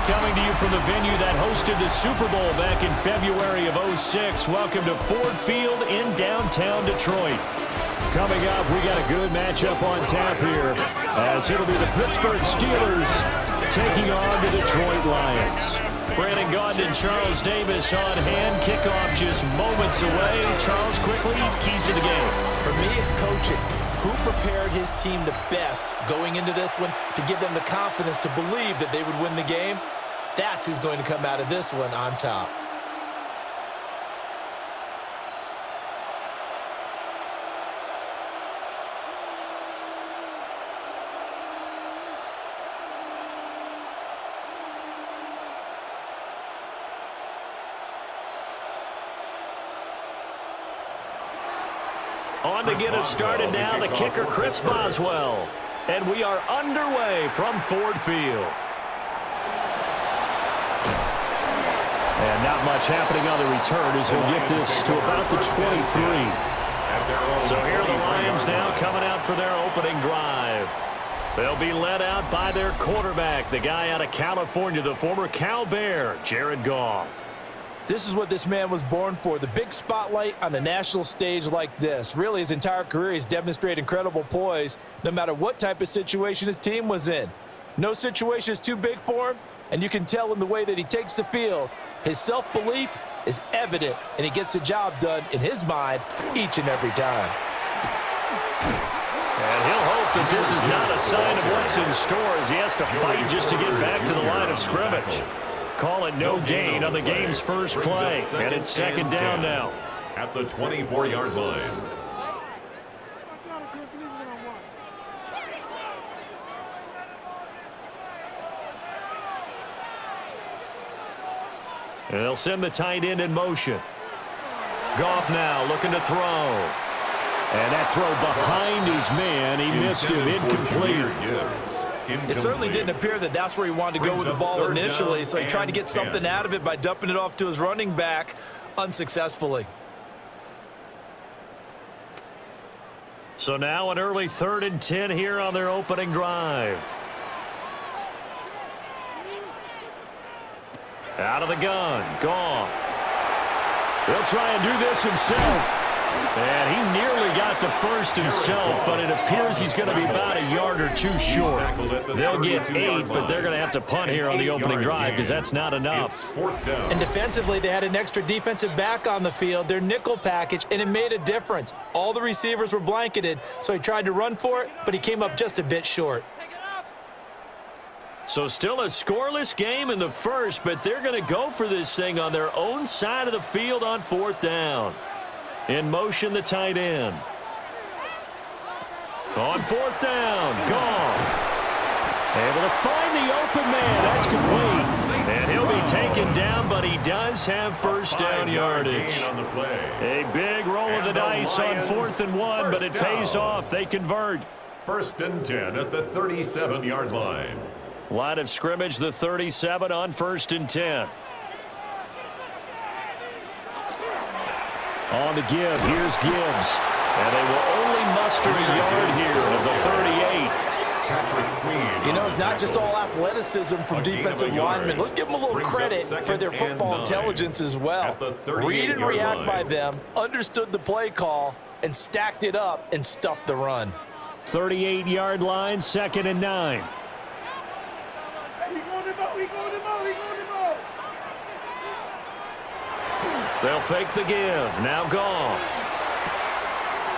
coming to you from the venue that hosted the Super Bowl back in February of '06. Welcome to Ford Field in downtown Detroit. Coming up, we got a good matchup on tap here, as it'll be the Pittsburgh Steelers taking on the Detroit Lions. Brandon Gaudin and Charles Davis on hand. Kickoff just moments away. Charles, quickly, keys to the game. For me, it's coaching. Who prepared his team the best going into this one to give them the confidence to believe that they would win the game? That's who's going to come out of this one on top. On to get us started now, the kicker, Chris Boswell. And we are underway from Ford Field. And not much happening on the return as he'll get this to about the 23. So here are the Lions now coming out for their opening drive. They'll be led out by their quarterback, the guy out of California, the former Cal Bear, Jared Goff. This is what this man was born for, the big spotlight on the national stage like this. Really, his entire career, he's demonstrated incredible poise no matter what type of situation his team was in. No situation is too big for him, and you can tell in the way that he takes the field. His self-belief is evident, and he gets the job done in his mind each and every time. And he'll hope that this is not a sign of what's in store as he has to fight just to get back to the line of scrimmage. Call it no gain on the game's first play, and it's second down now. At the 24-yard line. And they'll send the tight end in motion. Goff now looking to throw. And that throw behind his man, he missed him, incomplete. It certainly didn't appear that that's where he wanted to go with the ball initially, so he tried to get something out of it by dumping it off to his running back unsuccessfully. So now an early 3rd and 10 here on their opening drive. Out of the gun, Goff. He'll try and do this himself. And he nearly got the first himself, but it appears he's going to be about a yard or two short. They'll get 8, but they're going to have to punt here on the opening drive because that's not enough. And defensively, they had an extra defensive back on the field, their nickel package, and it made a difference. All the receivers were blanketed, so he tried to run for it, but he came up just a bit short. So still a scoreless game in the first, but they're going to go for this thing on their own side of the field on 4th down. In motion, the tight end. On 4th down, Goff. Able to find the open man. That's complete. And he'll be taken down, but he does have first down yardage. A big roll of the dice on 4th and 1, but it pays off. They convert. 1st and 10 at the 37-yard line. Line of scrimmage, the 37 on 1st and 10. On to Gibbs. Here's Gibbs. And they will only muster a yard here of the 38. You know, it's not just all athleticism from defensive linemen. Let's give them a little credit for their football intelligence as well. Read and react by them, understood the play call, and stacked it up and stuffed the run. 38-yard line, 2nd and 9. They'll fake the give. Now Goff.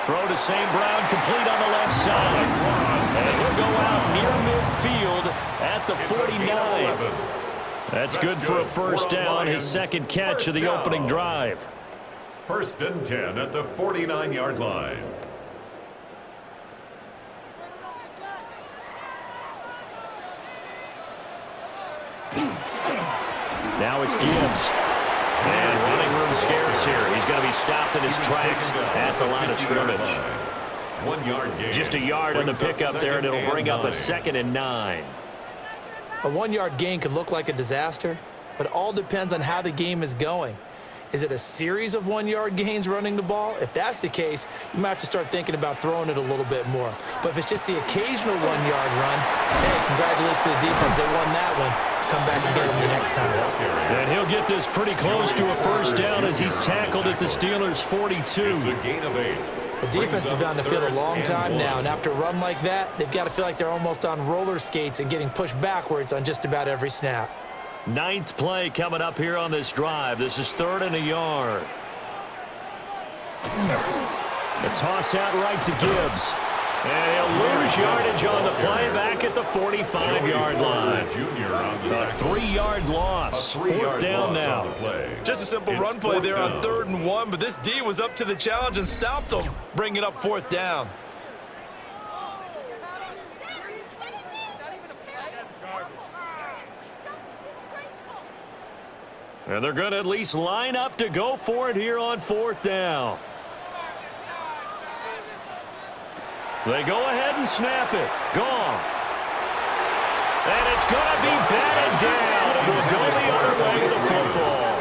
Throw to St. Brown, complete on the left side. And he'll go out near midfield at the 49. That's good for a first down, his second catch of the opening drive. 1st and 10 at the 49-yard line. Now it's Gibbs. And running room scarce here. He's going to be stopped in his tracks at the line of scrimmage. 1 yard gain. Just a yard on the pickup there, and it'll bring up a 2nd and 9. A 1-yard gain could look like a disaster, but it all depends on how the game is going. Is it a series of 1-yard gains running the ball? If that's the case, you might have to start thinking about throwing it a little bit more. But if it's just the occasional 1-yard run, hey, congratulations to the defense. They won that one. Come back and get them the time. And he'll get this pretty close to a first down as he's tackled at the Steelers' 42. It's a gain of 8. The defense has been on the field a long time now, and after a run like that, they've got to feel like they're almost on roller skates and getting pushed backwards on just about every snap. 9th play coming up here on this drive. This is 3rd and a yard. The toss out right to Gibbs. And he'll lose yardage on the play back at the 45-yard line. A 3-yard loss. 4th down now. Just a simple run play there on 3rd and 1, but this D was up to the challenge and stopped them, bringing up 4th down. And they're going to at least line up to go for it here on 4th down. They go ahead and snap it. Goff. And it's going to be batted down. And will go the other way with the football.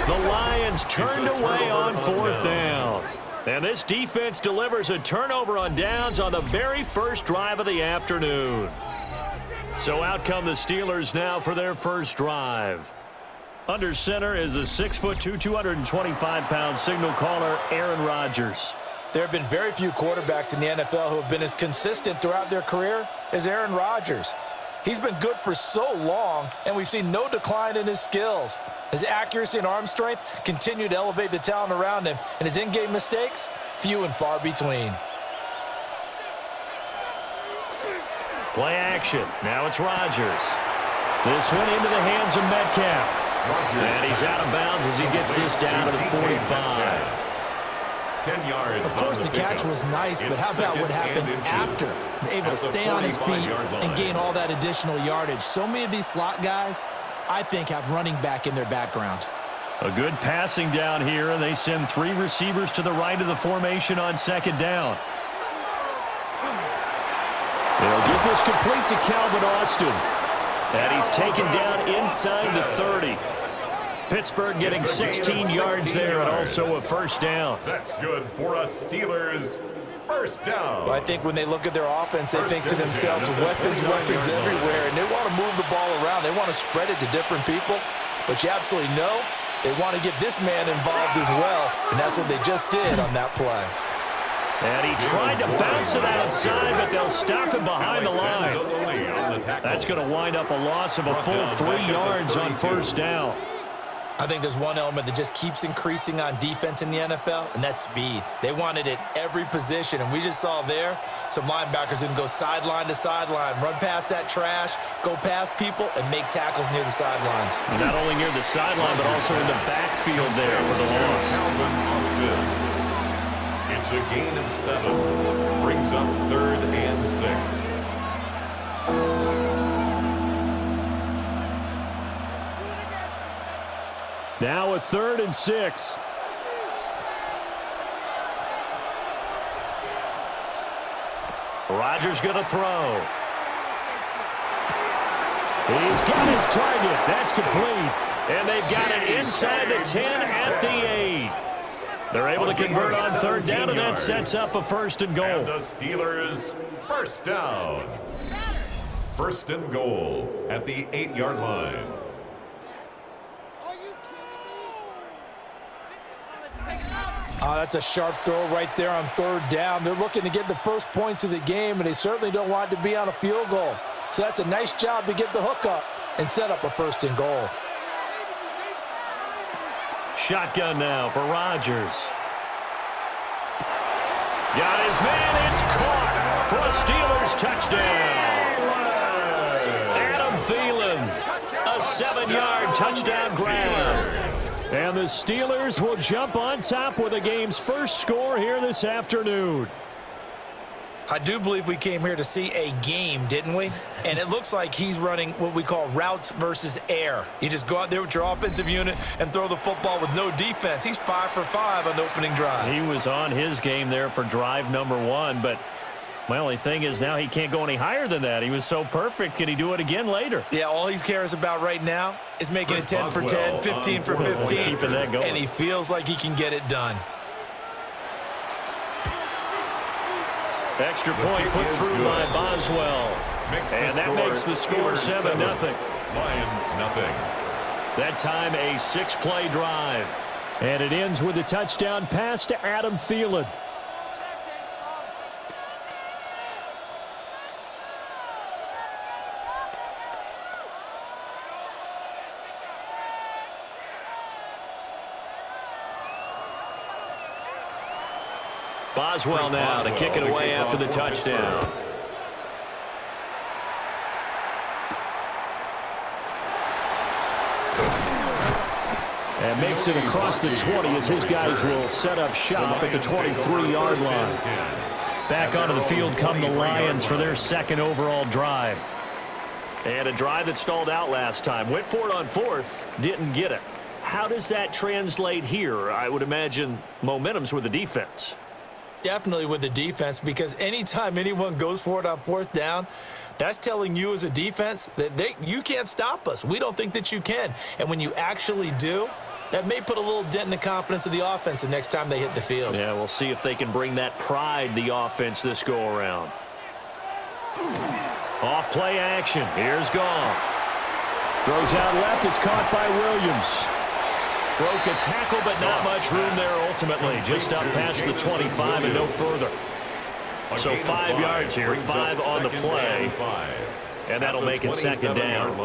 The Lions turned away on 4th down. And this defense delivers a turnover on downs on the very first drive of the afternoon. So out come the Steelers now for their first drive. Under center is a 6'2", 225-pound signal caller, Aaron Rodgers. There have been very few quarterbacks in the NFL who have been as consistent throughout their career as Aaron Rodgers. He's been good for so long, and we've seen no decline in his skills. His accuracy and arm strength continue to elevate the talent around him, and his in-game mistakes, few and far between. Play action. Now it's Rodgers. This one into the hands of Metcalf. And he's out of bounds as he gets this down to the 45. 10 yards. Of course, the catch was nice, but how about what happened after? Able to stay on his feet and gain all that additional yardage. So many of these slot guys, I think, have running back in their background. A good passing down here, and they send 3 receivers to the right of the formation on 2nd down. They'll get this complete to Calvin Austin. And he's taken down inside the 30. Pittsburgh getting 16 yards there and also a first down. That's good for a Steelers first down. Well, I think when they look at their offense, they think to themselves, weapons everywhere, and they want to move the ball around. They want to spread it to different people, but you absolutely know they want to get this man involved as well, and that's what they just did on that play. And he tried to bounce it outside, but they'll stop him behind the line. That's going to wind up a loss of a full 3 yards on first down. I think there's one element that just keeps increasing on defense in the NFL, and that's speed. They want it at every position, and we just saw there some linebackers who can go sideline to sideline, run past that trash, go past people, and make tackles near the sidelines. Not only near the sideline, but also in the backfield there for the loss. It's a gain of 7. Brings up 3rd and 6. Now a 3rd and 6. Rodgers going to throw. He's got his target. That's complete. And they've got it inside the 10 at the 8. They're able to convert on 3rd down, and that sets up a 1st and goal. And the Steelers first down. 1st and goal at the 8-yard line. That's a sharp throw right there on 3rd down. They're looking to get the first points of the game, and they certainly don't want to be on a field goal. So that's a nice job to get the hook up and set up a 1st and goal. Shotgun now for Rodgers. Got his man. It's caught for a Steelers touchdown. Adam Thielen, a 7-yard touchdown grab. And the Steelers will jump on top with the game's first score here this afternoon. I do believe we came here to see a game, didn't we? And it looks like he's running what we call routes versus air. You just go out there with your offensive unit and throw the football with no defense. He's 5 for 5 on the opening drive. He was on his game there for drive number 1, but my only thing is now he can't go any higher than that. He was so perfect. Can he do it again later? Yeah, all he cares about right now is making it 10 for 10, 15 for 15, keeping that going. And he feels like he can get it done. Extra point put through by Boswell. And that makes the score 7-0. Lions nothing. That time a 6-play drive. And it ends with a touchdown pass to Adam Thielen. Boswell now to kick it away after the touchdown. And makes it across the 20 as his guys will set up shop at the 23-yard line. Back onto the field come the Lions for their second overall drive. And a drive that stalled out last time. Went for it on fourth, didn't get it. How does that translate here? I would imagine momentum's with the defense. Definitely with the defense, because anytime anyone goes for it on fourth down, that's telling you as a defense that you can't stop us. We don't think that you can. And when you actually do, that may put a little dent in the confidence of the offense the next time they hit the field. Yeah, we'll see if they can bring that pride, the offense, this go-around. Off play action. Here's Goff. Throws out left. It's caught by Williams. Broke a tackle, but not much room there ultimately. Just up past the 25 and no further. So 5 yards here, 5 on the play. And that'll make it second down.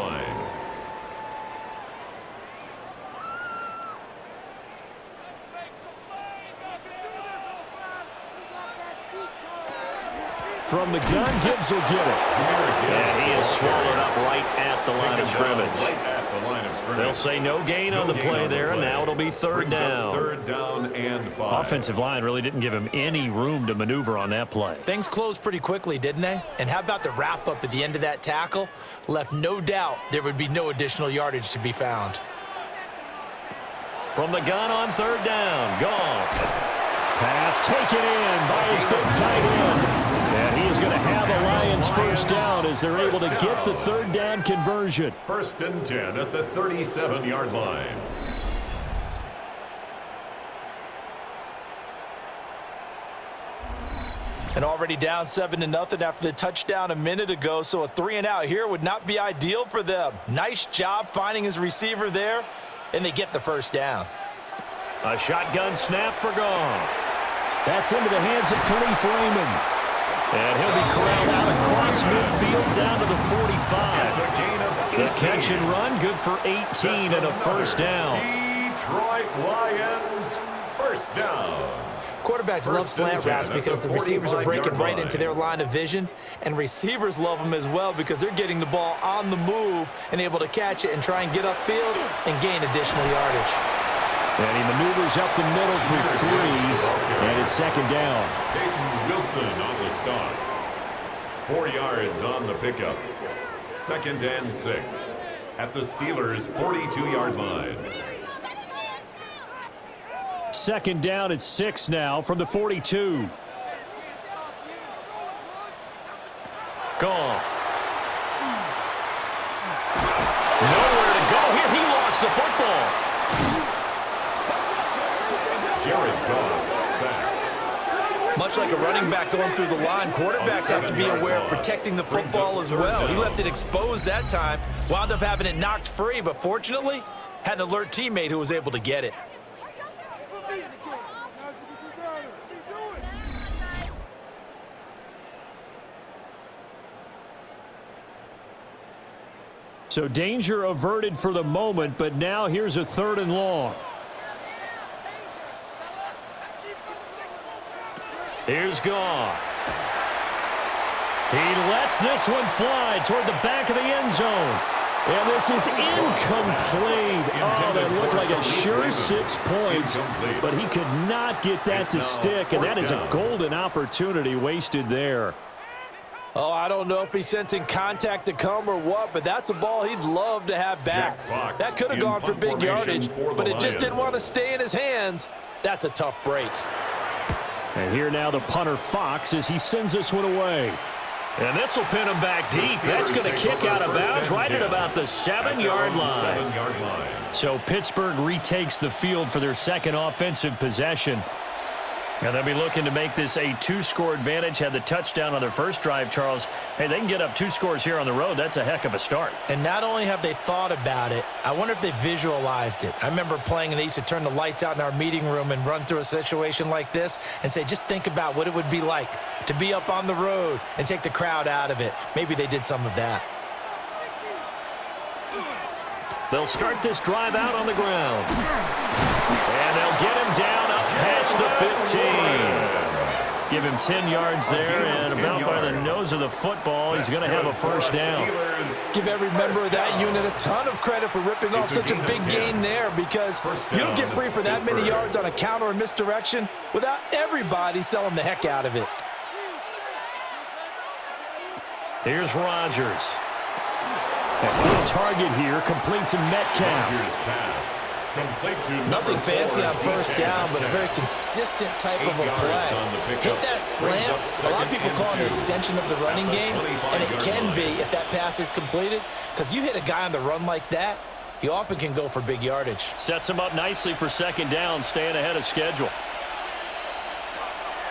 From the gun, Gibbs will get it. And he is swallowed up right at the line of scrimmage. They'll say no gain on the play there, and now it'll be third down. Third down and 5. Offensive line really didn't give him any room to maneuver on that play. Things closed pretty quickly, didn't they? And how about the wrap-up at the end of that tackle? Left no doubt there would be no additional yardage to be found. From the gun on third down, Goff. Pass taken in by his big tight end. And he is going to have a Lions first down as they're able to get the third down conversion. First and 10 at the 37-yard line. And already down 7-0 after the touchdown a minute ago, so a 3-and-out here would not be ideal for them. Nice job finding his receiver there, and they get the first down. A shotgun snap for Goff. That's into the hands of Khalif Raymond. And he'll be corralled out across midfield down to the 45. The catch and run, good for 18 and a first down. Detroit Lions, first down. Quarterbacks love slant routes because the receivers are breaking right into their line of vision, and receivers love them as well because they're getting the ball on the move and able to catch it and try and get upfield and gain additional yardage. And he maneuvers up the middle for 3, and it's second down. Peyton Wilson on the stop. 4 yards on the pickup. Second and 6 at the Steelers' 42-yard line. Second down at 6 now from the 42. Goff. Nowhere to go here. He lost the football. Jared Goff sacked. Much like a running back going through the line, quarterbacks have to be aware of protecting the football as well. He left it exposed that time, wound up having it knocked free, but fortunately, had an alert teammate who was able to get it. So danger averted for the moment, but now here's a 3rd and long. Here's Goff. He lets this one fly toward the back of the end zone. And this is incomplete. Oh, that looked like a sure 6 points, but he could not get that to stick, and that is a golden opportunity wasted there. Oh, I don't know if he's sensing contact to come or what, but that's a ball he'd love to have back. That could have gone for big yardage, but it just didn't want to stay in his hands. That's a tough break. And here now the punter Fox as he sends this one away. And this will pin him back deep. That's going to kick out of bounds right at about the 7-yard line. So Pittsburgh retakes the field for their second offensive possession. And they'll be looking to make this a 2-score advantage. Had the touchdown on their first drive, Charles. Hey, they can get up 2 scores here on the road. That's a heck of a start. And not only have they thought about it, I wonder if they visualized it. I remember playing, and they used to turn the lights out in our meeting room and run through a situation like this and say, just think about what it would be like to be up on the road and take the crowd out of it. Maybe they did some of that. They'll start this drive out on the ground. And they'll get him down up past the 15. Give him 10 yards there, and about by the nose of the football, he's going to have a first down. Give every member of that unit a ton of credit for ripping off such a big gain there, because you don't get free for that many yards on a counter or misdirection without everybody selling the heck out of it. Here's Rodgers. A good target here, complete to Metcalf. Nothing fancy on first down, but a very consistent type of a play. Hit that slant. A lot of people call it an extension of the running game, and it can be if that pass is completed, because you hit a guy on the run like that, he often can go for big yardage. Sets him up nicely for second down, staying ahead of schedule.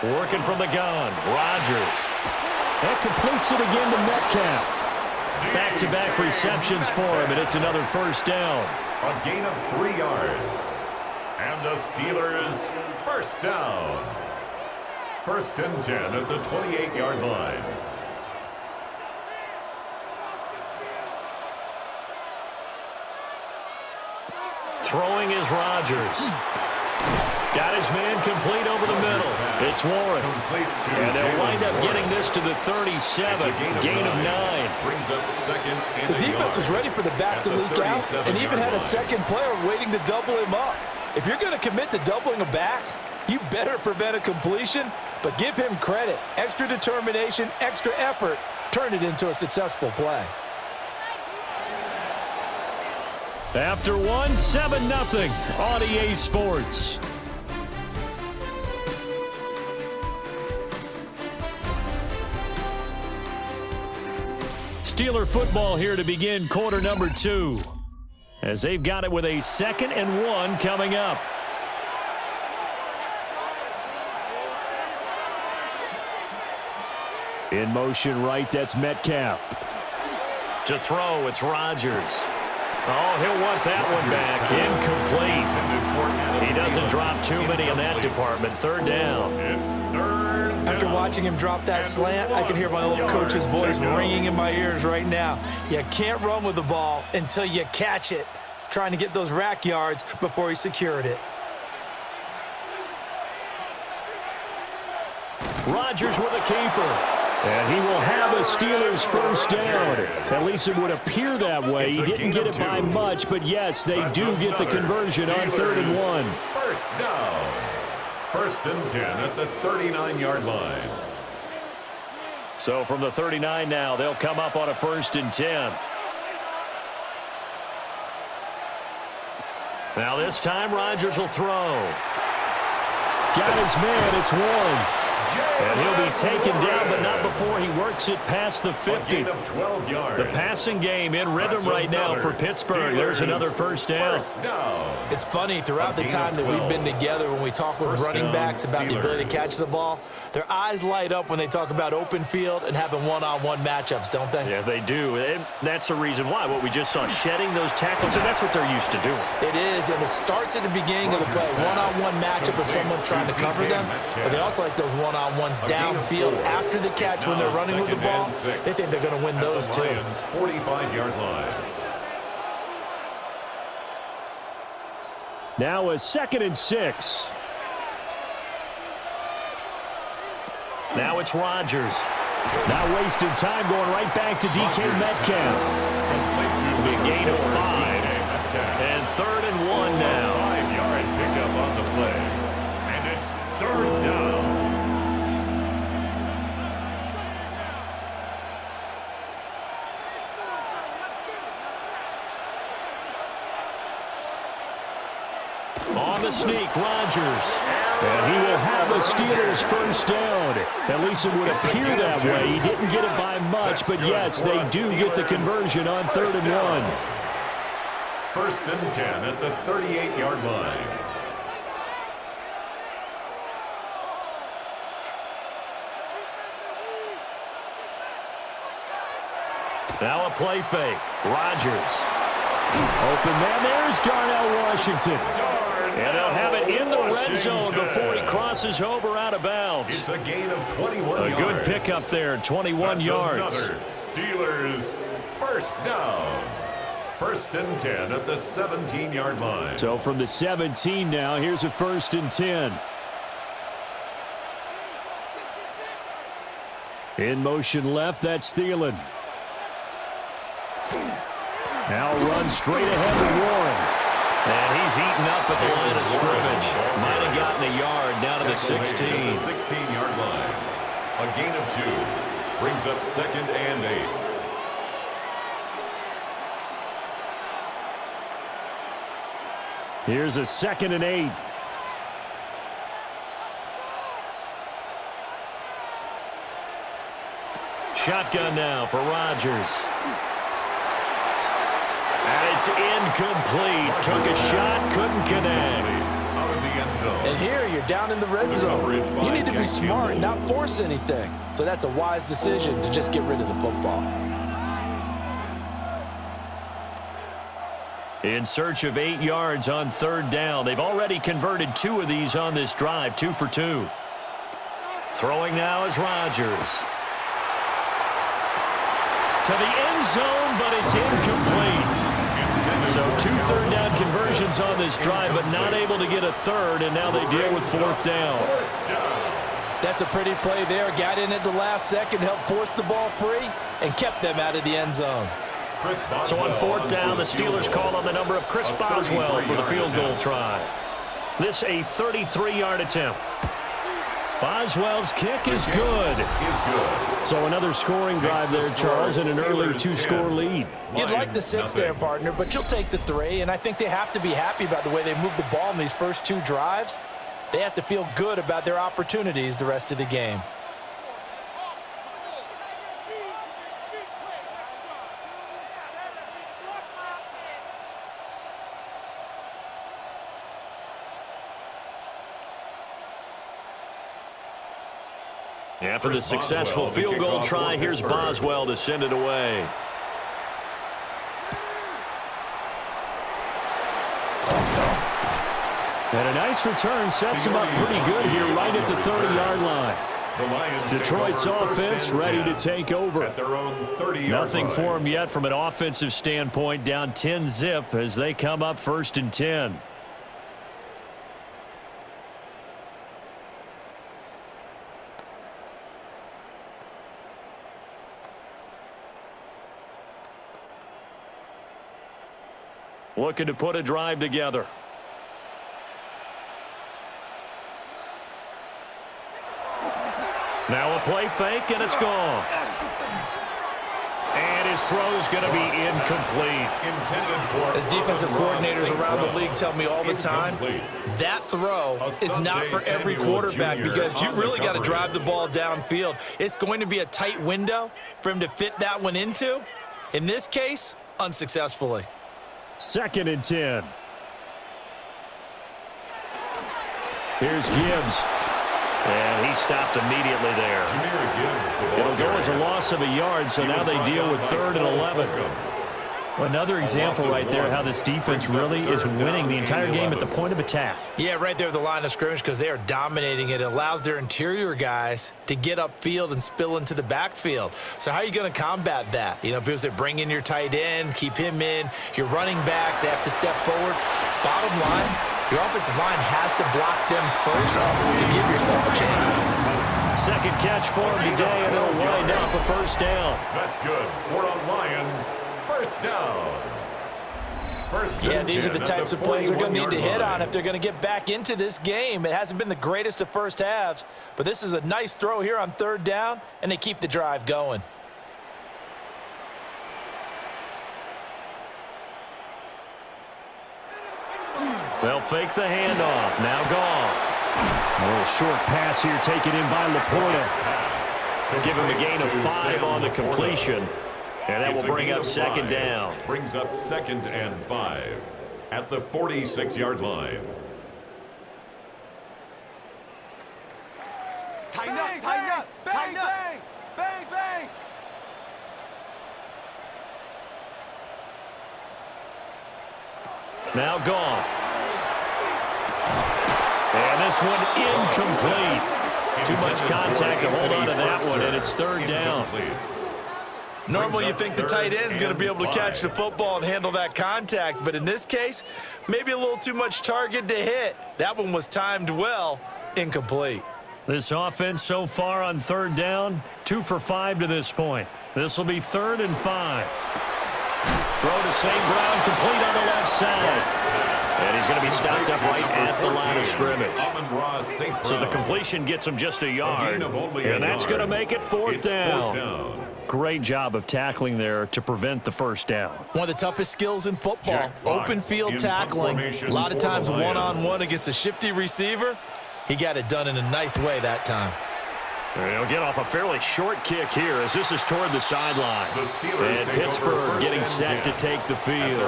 Working from the gun, Rodgers. That completes it again to Metcalf. Back-to-back receptions for him, and it's another first down. A gain of 3 yards. And the Steelers first down. 1st and 10 at the 28-yard line. Throwing is Rodgers. Got his man complete over the middle. It's Warren. And they'll wind up getting this to the 37. Gain of 9. Brings up second. The defense was ready for the back to leak out and even had a second player waiting to double him up. If you're going to commit to doubling a back, you better prevent a completion, but give him credit. Extra determination, extra effort, turn it into a successful play. After one, 7-0 on EA Sports. Steeler football here to begin quarter number 2, as they've got it with a 2nd and 1 coming up. In motion right, that's Metcalf. To throw, it's Rodgers. Oh, he'll want that one back. Incomplete. He doesn't drop too many in that department. 3rd down. After watching him drop that slant, I can hear my old coach's voice ringing in my ears right now. You can't run with the ball until you catch it. Trying to get those rack yards before he secured it. Rodgers with a keeper. And he will have a Steelers first down. At least it would appear that way. He didn't get it by much, but yes, they do get the conversion on 3rd and 1. First down. 1st and 10 at the 39-yard line. So from the 39 now, they'll come up on a 1st and 10. Now this time, Rodgers will throw. Got his man, it's Warren. And he'll be taken down, but not before he works it past the 50. The passing game in rhythm right now for Pittsburgh. There's another first down. It's funny, throughout the time that we've been together, when we talk with running backs about the ability to catch the ball, their eyes light up when they talk about open field and having one-on-one matchups, don't they? Yeah, they do. And that's the reason why. What we just saw, shedding those tackles, and that's what they're used to doing. It is, and it starts at the beginning of the play. One-on-one matchup if someone's trying to cover them, but they also like those one-on-ones downfield after the catch when they're running with the ball. They think they're going to win those too. 45-yard line. Now a 2nd and 6. Now it's Rodgers. Not wasting time, going right back to DK Metcalf. It'll be a gain of 5. And 3rd and 1 now. 5-yard pickup on the play. And it's 3rd down. On the sneak, Rodgers. And he will have a Steelers first down. At least it would appear that way. He didn't get it by much, but yes, they do get the conversion on 3rd and 1. 1st and 10 at the 38-yard line. Now a play fake. Rodgers. Open man. There's Darnell Washington. And they'll have it in the red zone before he crosses over out of bounds. It's a gain of 21 yards. A good pickup there, 21 yards. Another Steelers first down. 1st and 10 at the 17-yard line. So from the 17 now, here's a 1st and 10. In motion left, that's Thielen. Now runs straight ahead to Warren. And he's eaten up at the line of scrimmage. Might have gotten a yard down to the 16. 16-yard line. A gain of 2. Brings up 2nd and 8. Here's a 2nd and 8. Shotgun now for Rodgers. And it's incomplete. Took a shot, couldn't connect. Out of the end zone. And here you're down in the red zone. You need to be smart and not force anything. So that's a wise decision to just get rid of the football. In search of 8 yards on 3rd down. They've already converted 2 of these on this drive, 2 for 2. Throwing now is Rodgers. To the end zone, but it's incomplete. So 2 third down conversions on this drive, but not able to get a 3rd, and now they deal with 4th down. That's a pretty play there. Got in at the last second, helped force the ball free, and kept them out of the end zone. So on 4th down, the Steelers call on the number of Chris Boswell for the field goal try. This a 33-yard attempt. Boswell's kick is good. So another scoring drive there, Charles, and an early 2-score lead. You'd like the 6 there, partner, but you'll take the 3, and I think they have to be happy about the way they moved the ball in these first 2 drives. They have to feel good about their opportunities the rest of the game. After the successful field goal try, here's Boswell to send it away. And a nice return sets him up pretty good here right at the 30-yard line. Detroit's offense ready to take over. At their own 30-yard Nothing line. for them yet from an offensive standpoint, down 10-zip as they come up 1st and 10. Looking to put a drive together. Now a play fake, and it's gone. And his throw's going to be incomplete. As defensive coordinators around the league tell me all the time, that throw is not for every quarterback because you've really got to drive the ball downfield. It's going to be a tight window for him to fit that one into. In this case, unsuccessfully. 2nd and 10. Here's Gibbs. And he stopped immediately there. It'll go as a loss of a yard, so now they deal with 3rd and 11. Another example right there how this defense really is winning the entire game at the point of attack. Yeah, right there at the line of scrimmage because they are dominating it. It allows their interior guys to get upfield and spill into the backfield. So how are you going to combat that? You know, because they bring in your tight end, keep him in. Your running backs, they have to step forward. Bottom line, your offensive line has to block them first to give yourself a chance. 2nd catch for him today, and it'll wind up a 1st down. That's good. 4 on Lions. 1st down. Yeah, these are the types of plays they're going to need to hit on if they're going to get back into this game. It hasn't been the greatest of first halves, but this is a nice throw here on 3rd down, and they keep the drive going. They'll fake the handoff. Now Goff. A little short pass here taken in by Laporta. Give him a gain of 5 on the completion. And that will bring up 2nd down. Brings up 2nd and 5 at the 46-yard line. Tighten up, tighten up, tighten up. Bang, bang. Now Goff. And this one incomplete. Too much contact to hold on to that one, and it's third down. Normally you think the tight end's going to be able to catch the football and handle that contact, but in this case, maybe a little too much target to hit. That one was timed well, incomplete. This offense so far on third down, 2 for 5 to this point. This will be 3rd and 5. Throw to St. Brown, complete on the left side. And he's going to be stopped up right at the line of scrimmage. So the completion gets him just a yard, and that's going to make it 4th down. Great job of tackling there to prevent the first down. One of the toughest skills in football, open field tackling. A lot of times one-on-one against a shifty receiver. He got it done in a nice way that time. He'll get off a fairly short kick here as this is toward the sideline. And Pittsburgh getting set to take the field.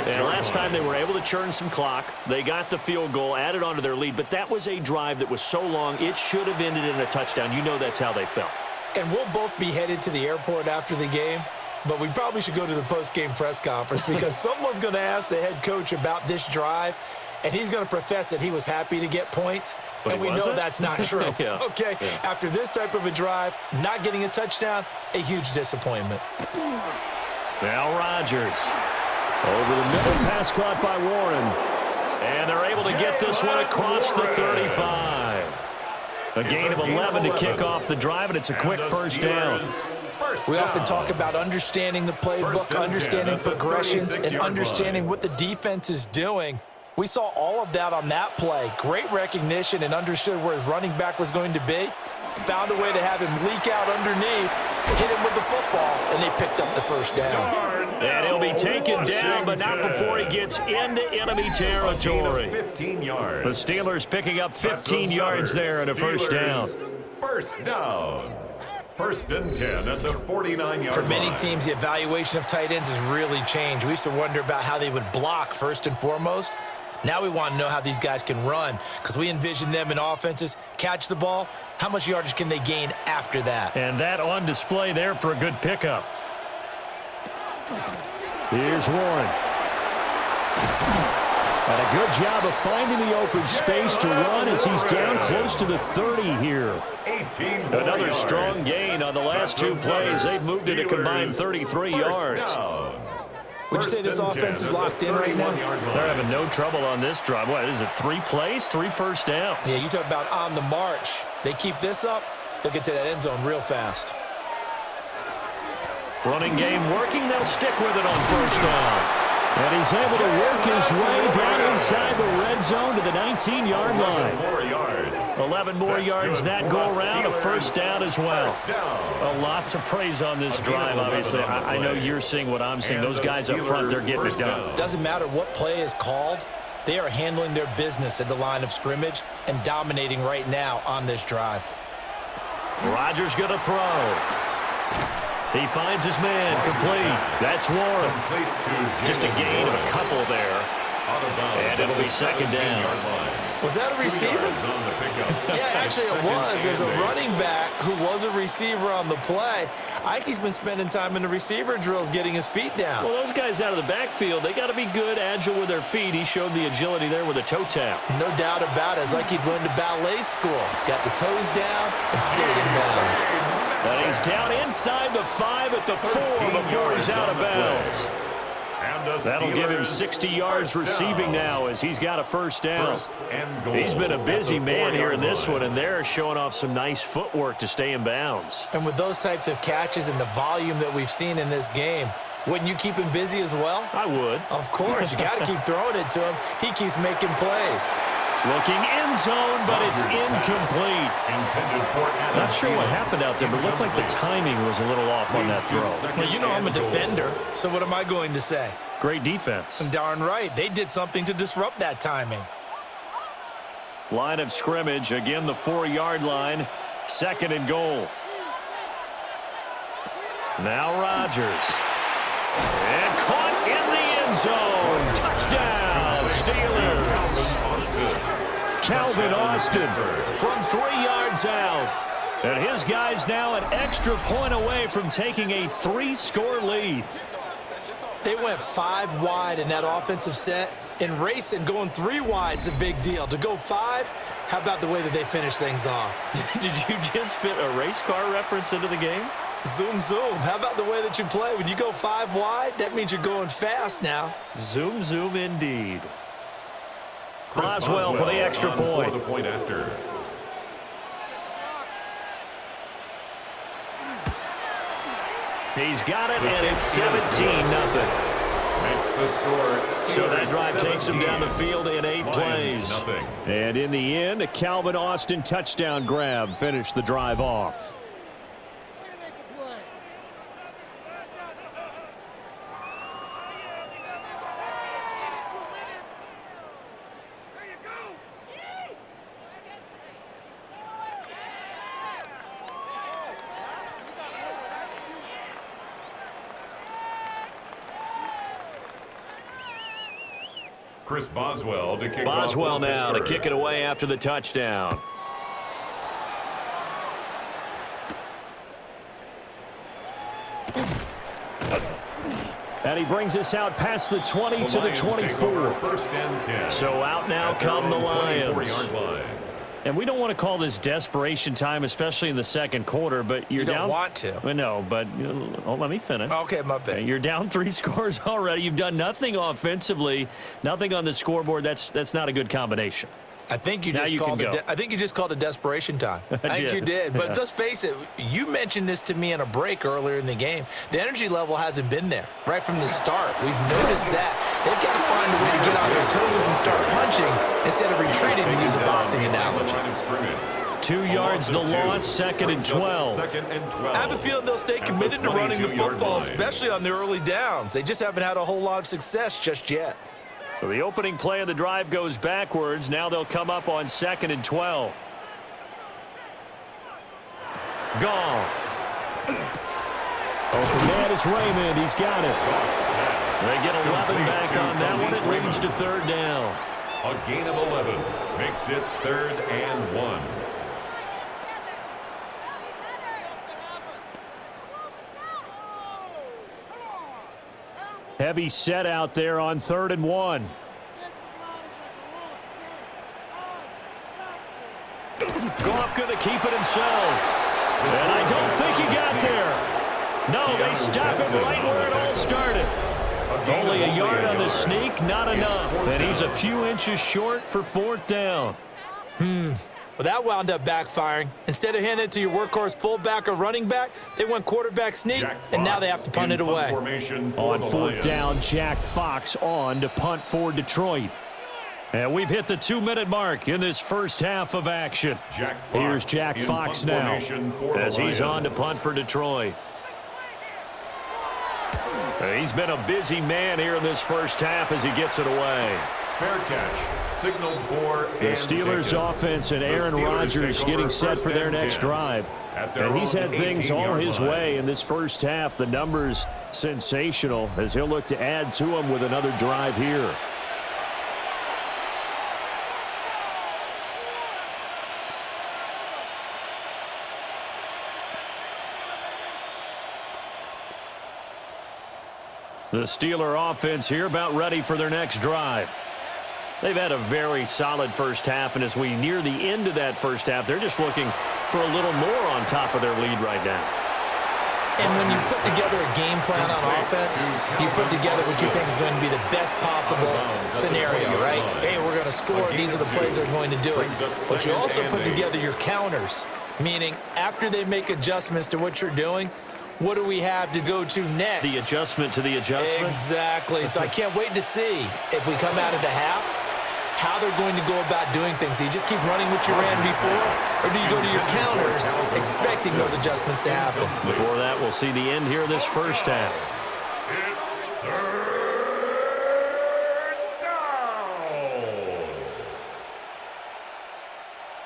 And last time they were able to churn some clock. They got the field goal, added onto their lead, but that was a drive that was so long it should have ended in a touchdown. You know that's how they felt. And we'll both be headed to the airport after the game, but we probably should go to the post-game press conference because someone's going to ask the head coach about this drive, and he's going to profess that he was happy to get points, but and we know that's not true. Yeah. Okay, yeah. After this type of a drive, not getting a touchdown, a huge disappointment. Now Rodgers. Over the middle, pass caught by Warren. And they're able to get this one across the 35. A gain of 11 to kick off the drive, and it's a quick first down. We often talk about understanding the playbook, understanding progressions, and understanding what the defense is doing. We saw all of that on that play. Great recognition and understood where his running back was going to be. Found a way to have him leak out underneath, hit him with the football, and they picked up the first down. And he'll be taken down, but not before he gets into enemy territory. 15 yards. The Steelers picking up 15 yards there and a first down. First down. 1st and 10 at the 49-yard line. For many teams, the evaluation of tight ends has really changed. We used to wonder about how they would block first and foremost. Now we want to know how these guys can run because we envision them in offenses, catch the ball. How much yardage can they gain after that? And that on display there for a good pickup. Here's Warren. And a good job of finding the open space to run as he's down close to the 30 here. Another strong gain on the last 2 plays. They've moved it a combined 33 yards. Would you say this offense is locked in right now? They're having no trouble on this drive. What is it, 3 plays, 3 first downs? Yeah, you talk about on the march. They keep this up, they'll get to that end zone real fast. Running game working. They'll stick with it on first down. And he's able to work his way down inside the red zone to the 19-yard line. 11 more yards that go around, a first down as well. A lot to praise on this drive, obviously. I know you're seeing what I'm seeing. Those guys up front, they're getting it done. Doesn't matter what play is called. They are handling their business at the line of scrimmage and dominating right now on this drive. Rodgers going to throw. He finds his man, complete. That's Warren. Just a gain of a couple there. And it'll be 2nd down. Was that a receiver? Yeah, actually it was. There's a running back who was a receiver on the play. Ike's been spending time in the receiver drills getting his feet down. Well, those guys out of the backfield, they got to be good, agile with their feet. He showed the agility there with a toe tap. No doubt about it. It's like he'd learned to ballet school. Got the toes down and stayed in bounds. And he's down inside the 5 at the 4 before he's out of bounds. That'll give him 60 yards receiving now as he's got a first down. He's been a busy man here in this one, and they're showing off some nice footwork to stay in bounds. And with those types of catches and the volume that we've seen in this game, wouldn't you keep him busy as well? I would. Of course. You got to keep throwing it to him. He keeps making plays. Looking end zone, but it's incomplete. Not sure what happened out there, but it looked like the timing was a little off on that throw. Well, you know I'm a defender, so what am I going to say? Great defense. Darn right. They did something to disrupt that timing. Line of scrimmage, again the 4-yard line, 2nd and goal. Now Rodgers. And caught in the end zone. Touchdown, Steelers. Calvin Austin from 3 yards out. And his guys now an extra point away from taking a 3-score lead. They went 5 wide in that offensive set. And racing, going 3 wide is a big deal. To go 5, how about the way that they finish things off? Did you just fit a race car reference into the game? Zoom, zoom. How about the way that you play? When you go 5 wide, that means you're going fast now. Zoom, zoom indeed. Boswell for the extra point. For the point after. He's got it, and it's 17-0. Makes the score. So that drive takes him down the field in 8 plays. Nothing. And in the end, a Calvin Austin touchdown grab finished the drive off. Chris Boswell to kick Boswell off now to kick it away after the touchdown. And he brings us out past the 20 to the 24. First and 10. So out now come the Lions. And we don't want to call this desperation time, especially in the second quarter, but you're you down. Don't want to. Well, no, but let me finish. Okay, my bad. You're down 3 scores already. You've done nothing offensively, nothing on the scoreboard. That's not a good combination. I think you just called it desperation time. I think you did. But let's face it, you mentioned this to me in a break earlier in the game. The energy level hasn't been there right from the start. We've noticed that. They've got to find a way to get on their toes and start punching instead of retreating, to use a boxing analogy. 2 yards the loss, 2nd and 12. I have a feeling they'll stay committed to running the football, especially on the early downs. They just haven't had a whole lot of success just yet. So the opening play of the drive goes backwards. Now they'll come up on 2nd and 12. Goff. Open man is Raymond. He's got it. They get 11 back on that one. It leads to 3rd down. A gain of 11 makes it 3rd and 1. Heavy set out there on 3rd and 1. Goff going to keep it himself. And I don't think he got there. No, they stop him right where it all started. Only a yard on the sneak, not enough. And he's a few inches short for 4th down. Well, that wound up backfiring. Instead of handing it to your workhorse fullback or running back, they went quarterback sneak, and now they have to punt it away. On 4th down, Jack Fox on to punt for Detroit. And we've hit the 2-minute mark in this first half of action. Here's Jack Fox now as he's on to punt for Detroit. He's been a busy man here in this first half as he gets it away. Fair catch, signaled for the Steelers offense and Aaron Rodgers getting set for their next drive. And he's had things all his way in this first half. The numbers sensational as he'll look to add to them with another drive here. The Steeler offense here about ready for their next drive. They've had a very solid first half, and as we near the end of that first half, they're just looking for a little more on top of their lead right now. And when you put together a game plan on offense, you put together what you think is going to be the best possible scenario, right? Hey, we're going to score. These are the plays that are going to do it. But you also put together your counters, meaning after they make adjustments to what you're doing, what do we have to go to next? The adjustment to the adjustment? Exactly. So I can't wait to see if we come out of the half, how they're going to go about doing things. Do you just keep running what you ran before, or do you go to your counters expecting those adjustments to happen? Before that, we'll see the end here of this first half. It's 3rd down.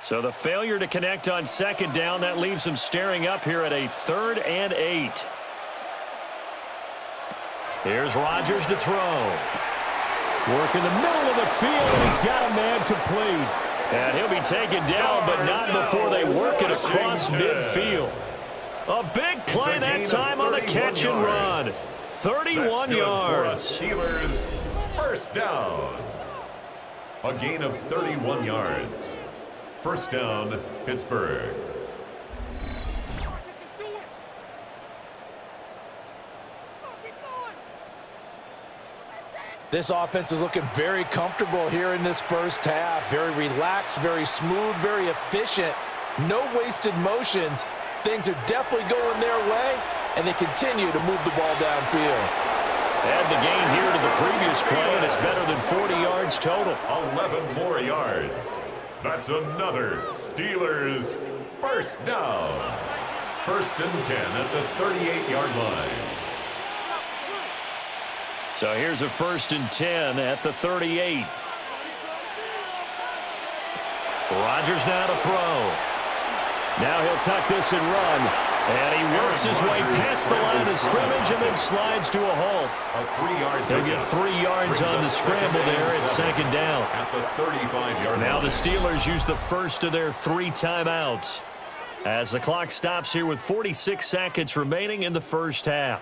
So the failure to connect on 2nd down, that leaves them staring up here at a 3rd and 8. Here's Rodgers to throw. Work in the middle of the field, and he's got a man complete. And he'll be taken down, but not before they work it across midfield. A big play that time on the catch and run. 31 That's yards. good for a Steelers first down. A gain of 31 yards. First down, Pittsburgh. This offense is looking very comfortable here in this first half. Very relaxed, very smooth, very efficient. No wasted motions. Things are definitely going their way, and they continue to move the ball downfield. Add the gain here to the previous play, and it's better than 40 yards total. 11 more yards. That's another Steelers first down. First and 10 at the 38-yard line. So here's a first and 10 at the 38. Rodgers now to throw. Now he'll tuck this and run. And he works his way past the line of scrimmage and then slides to a halt. A 3-yard He'll get 3 yards on the scramble there at second down. At the 35-yard line. Now the Steelers use the first of their 3 timeouts as the clock stops here with 46 seconds remaining in the first half.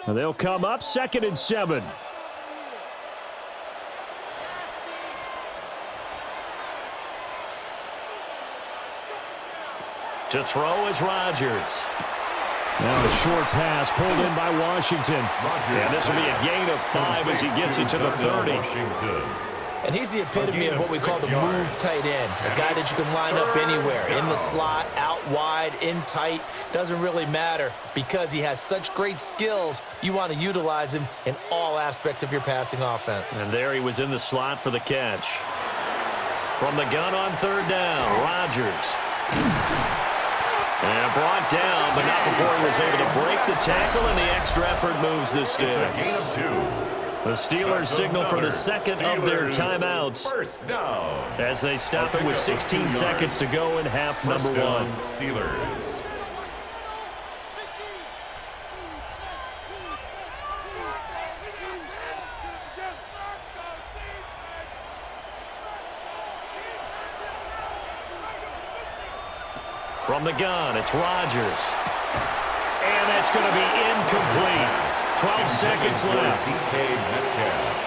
They'll come up 2nd and 7. To throw is Rodgers. Now a short pass pulled in by Washington. And this will be a gain of 5 as he gets it to the 30. And he's the epitome of what we call the move tight end. A guy that you can line up anywhere. In the slot, out wide, in tight. Doesn't really matter because he has such great skills. You want to utilize him in all aspects of your passing offense. And there he was in the slot for the catch. From the gun on 3rd down, Rodgers. And brought down, but not before he was able to break the tackle, and the extra effort moves the sticks. It's a gain of 2. The Steelers signal for the second of their timeouts First down. as they stop it with 16 seconds to go in half number 1. Steelers. From the gun, it's Rodgers. And that's going to be incomplete. 12 seconds left.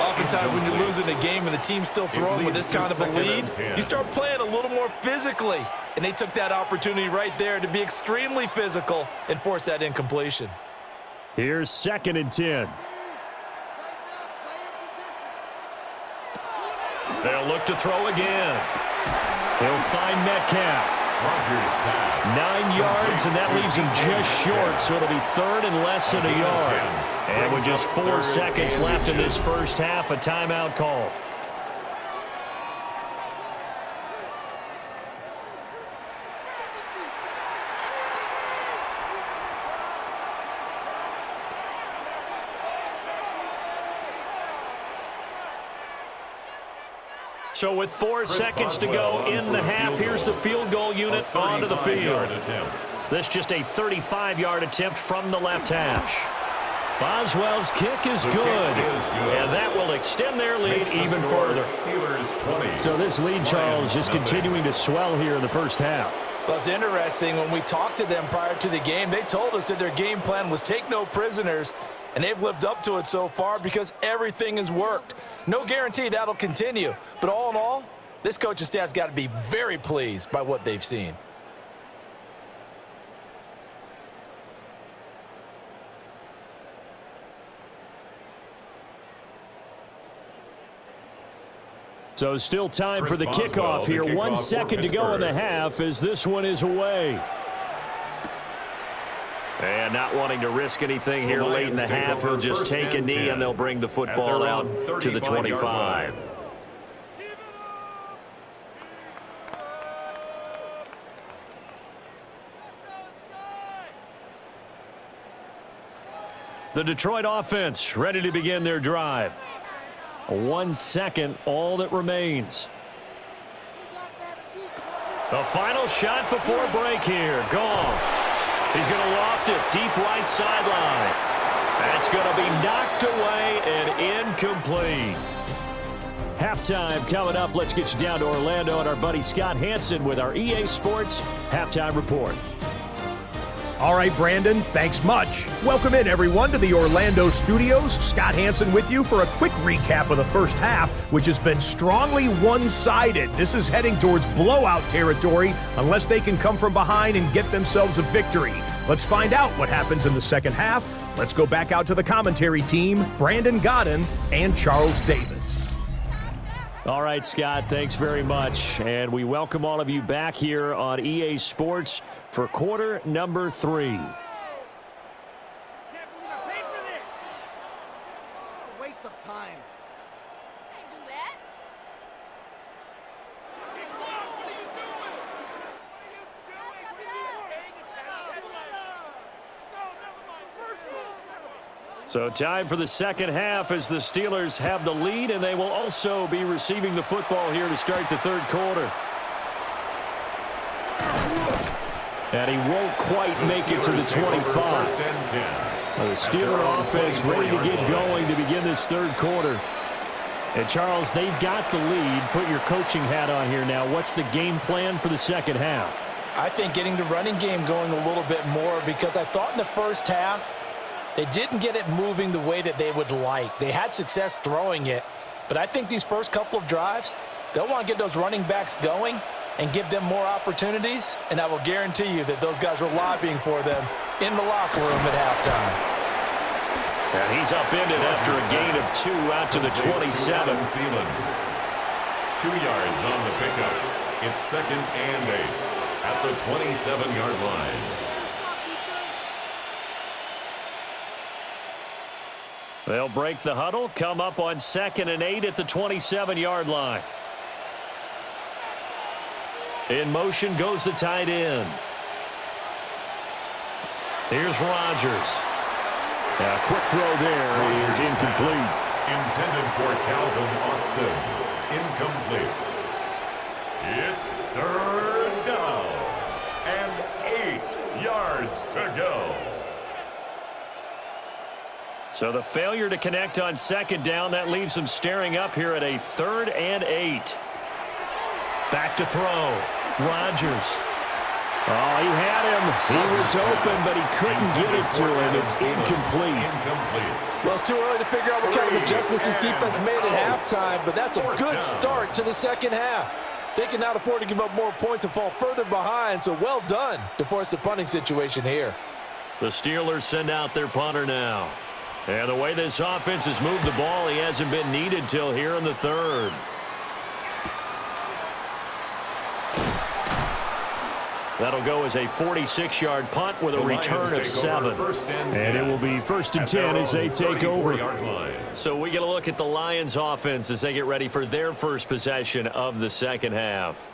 Oftentimes when you're losing a game and the team's still throwing with this kind of a lead, you start playing a little more physically. And they took that opportunity right there to be extremely physical and force that incompletion. Here's 2nd and 10. They'll look to throw again. He'll find Metcalf. 9 yards, and that leaves him just short, so it'll be 3rd and less than a yard. And with just 4 seconds left in this first half, a timeout call. So with 4 seconds to go in the half, here's the field goal unit onto the field. This just a 35-yard attempt from the left hash. Boswell's kick is good, and that will extend their lead even further. So this lead, Charles, just continuing to swell here in the first half. Well, it's interesting. When we talked to them prior to the game, they told us that their game plan was take no prisoners, and they've lived up to it so far because everything has worked. No guarantee that'll continue, but all in all, this coaching staff's got to be very pleased by what they've seen. So still time for the kickoff here. 1 second to go in the half as this one is away. And not wanting to risk anything here late in the half, he'll just take a knee and they'll bring the football out to the 25. The Detroit offense ready to begin their drive. 1 second, all that remains. The final shot before break here. Goff. He's going to loft it deep right sideline. That's going to be knocked away and incomplete. Halftime coming up. Let's get you down to Orlando and our buddy Scott Hansen with our EA Sports Halftime Report. All right, Brandon, thanks much. Welcome in, everyone, to the Orlando studios. Scott Hansen with you for a quick recap of the first half, which has been strongly one-sided. This is heading towards blowout territory unless they can come from behind and get themselves a victory. Let's find out what happens in the second half. Let's go back out to the commentary team, Brandon Godden and Charles Davis. All right, Scott, thanks very much. And we welcome all of you back here on EA Sports for quarter number 3. Waste of time. So time for the second half as the Steelers have the lead, and they will also be receiving the football here to start the third quarter. And he won't quite make it to the 25. The Steeler offense ready to get going to begin this third quarter. And Charles, they've got the lead. Put your coaching hat on here now. What's the game plan for the second half? I think getting the running game going a little bit more, because I thought in the first half they didn't get it moving the way that they would like. They had success throwing it, but I think these first couple of drives, they'll want to get those running backs going and give them more opportunities, and I will guarantee you that those guys were lobbying for them in the locker room at halftime. And he's upended after a gain of 2 out to the 27. 2 yards on the pickup. It's 2nd and 8 at the 27-yard line. They'll break the huddle, come up on 2nd and 8 at the 27-yard line. In motion goes the tight end. Here's Rodgers. A quick throw there is incomplete. Intended for Calvin Austin. Incomplete. It's 3rd down and 8 yards to go. So the failure to connect on 2nd down, that leaves them staring up here at a 3rd and 8. Back to throw. Rodgers. Oh, he had him. He was open, but he couldn't get it to him. It's incomplete. Well, it's too early to figure out what kind of adjustments this defense made at halftime, but that's a good start to the second half. They cannot afford to give up more points and fall further behind, so well done to force the punting situation here. The Steelers send out their punter now. And the way this offense has moved the ball, he hasn't been needed till here in the third. That'll go as a 46-yard punt with a return of 7. And it will be 1st and 10 as they take over. So we get a look at the Lions offense as they get ready for their first possession of the second half.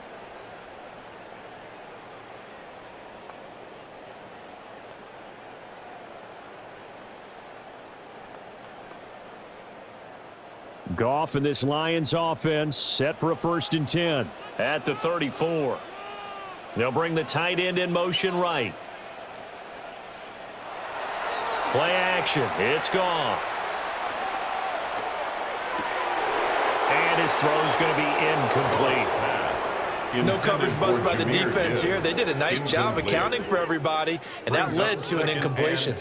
Goff and this Lions offense set for a 1st and 10 at the 34. They'll bring the tight end in motion right. Play action. It's Goff. And his throw's going to be incomplete. No coverage bust by the defense here. They did a nice job accounting for everybody, and that led to an incompletion.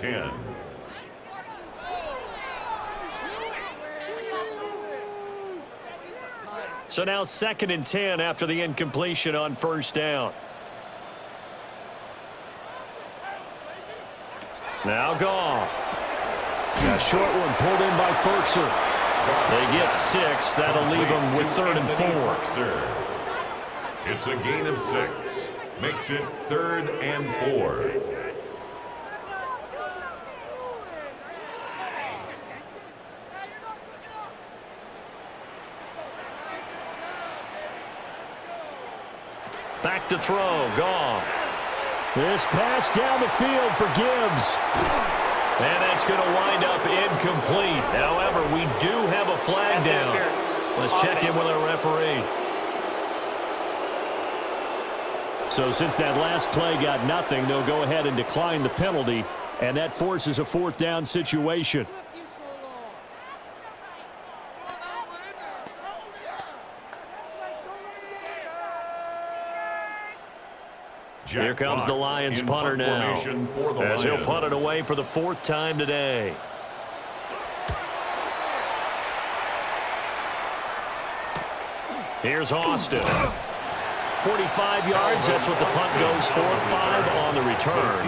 So now 2nd and 10 after the incompletion on 1st down. Now Goff. A short one pulled in by Ferkser. They get 6. That'll leave them with 3rd and 4. It's a gain of 6. Makes it 3rd and 4. Back to throw. Goff. This pass down the field for Gibbs. And that's going to wind up incomplete. However, we do have a flag down. Let's check in with our referee. So since that last play got nothing, they'll go ahead and decline the penalty, and that forces a 4th down situation. Here comes the Lions punter now, as he'll punt it away for the 4th time today. Here's Austin. 45 yards, that's what the punt goes for. 5 on the return.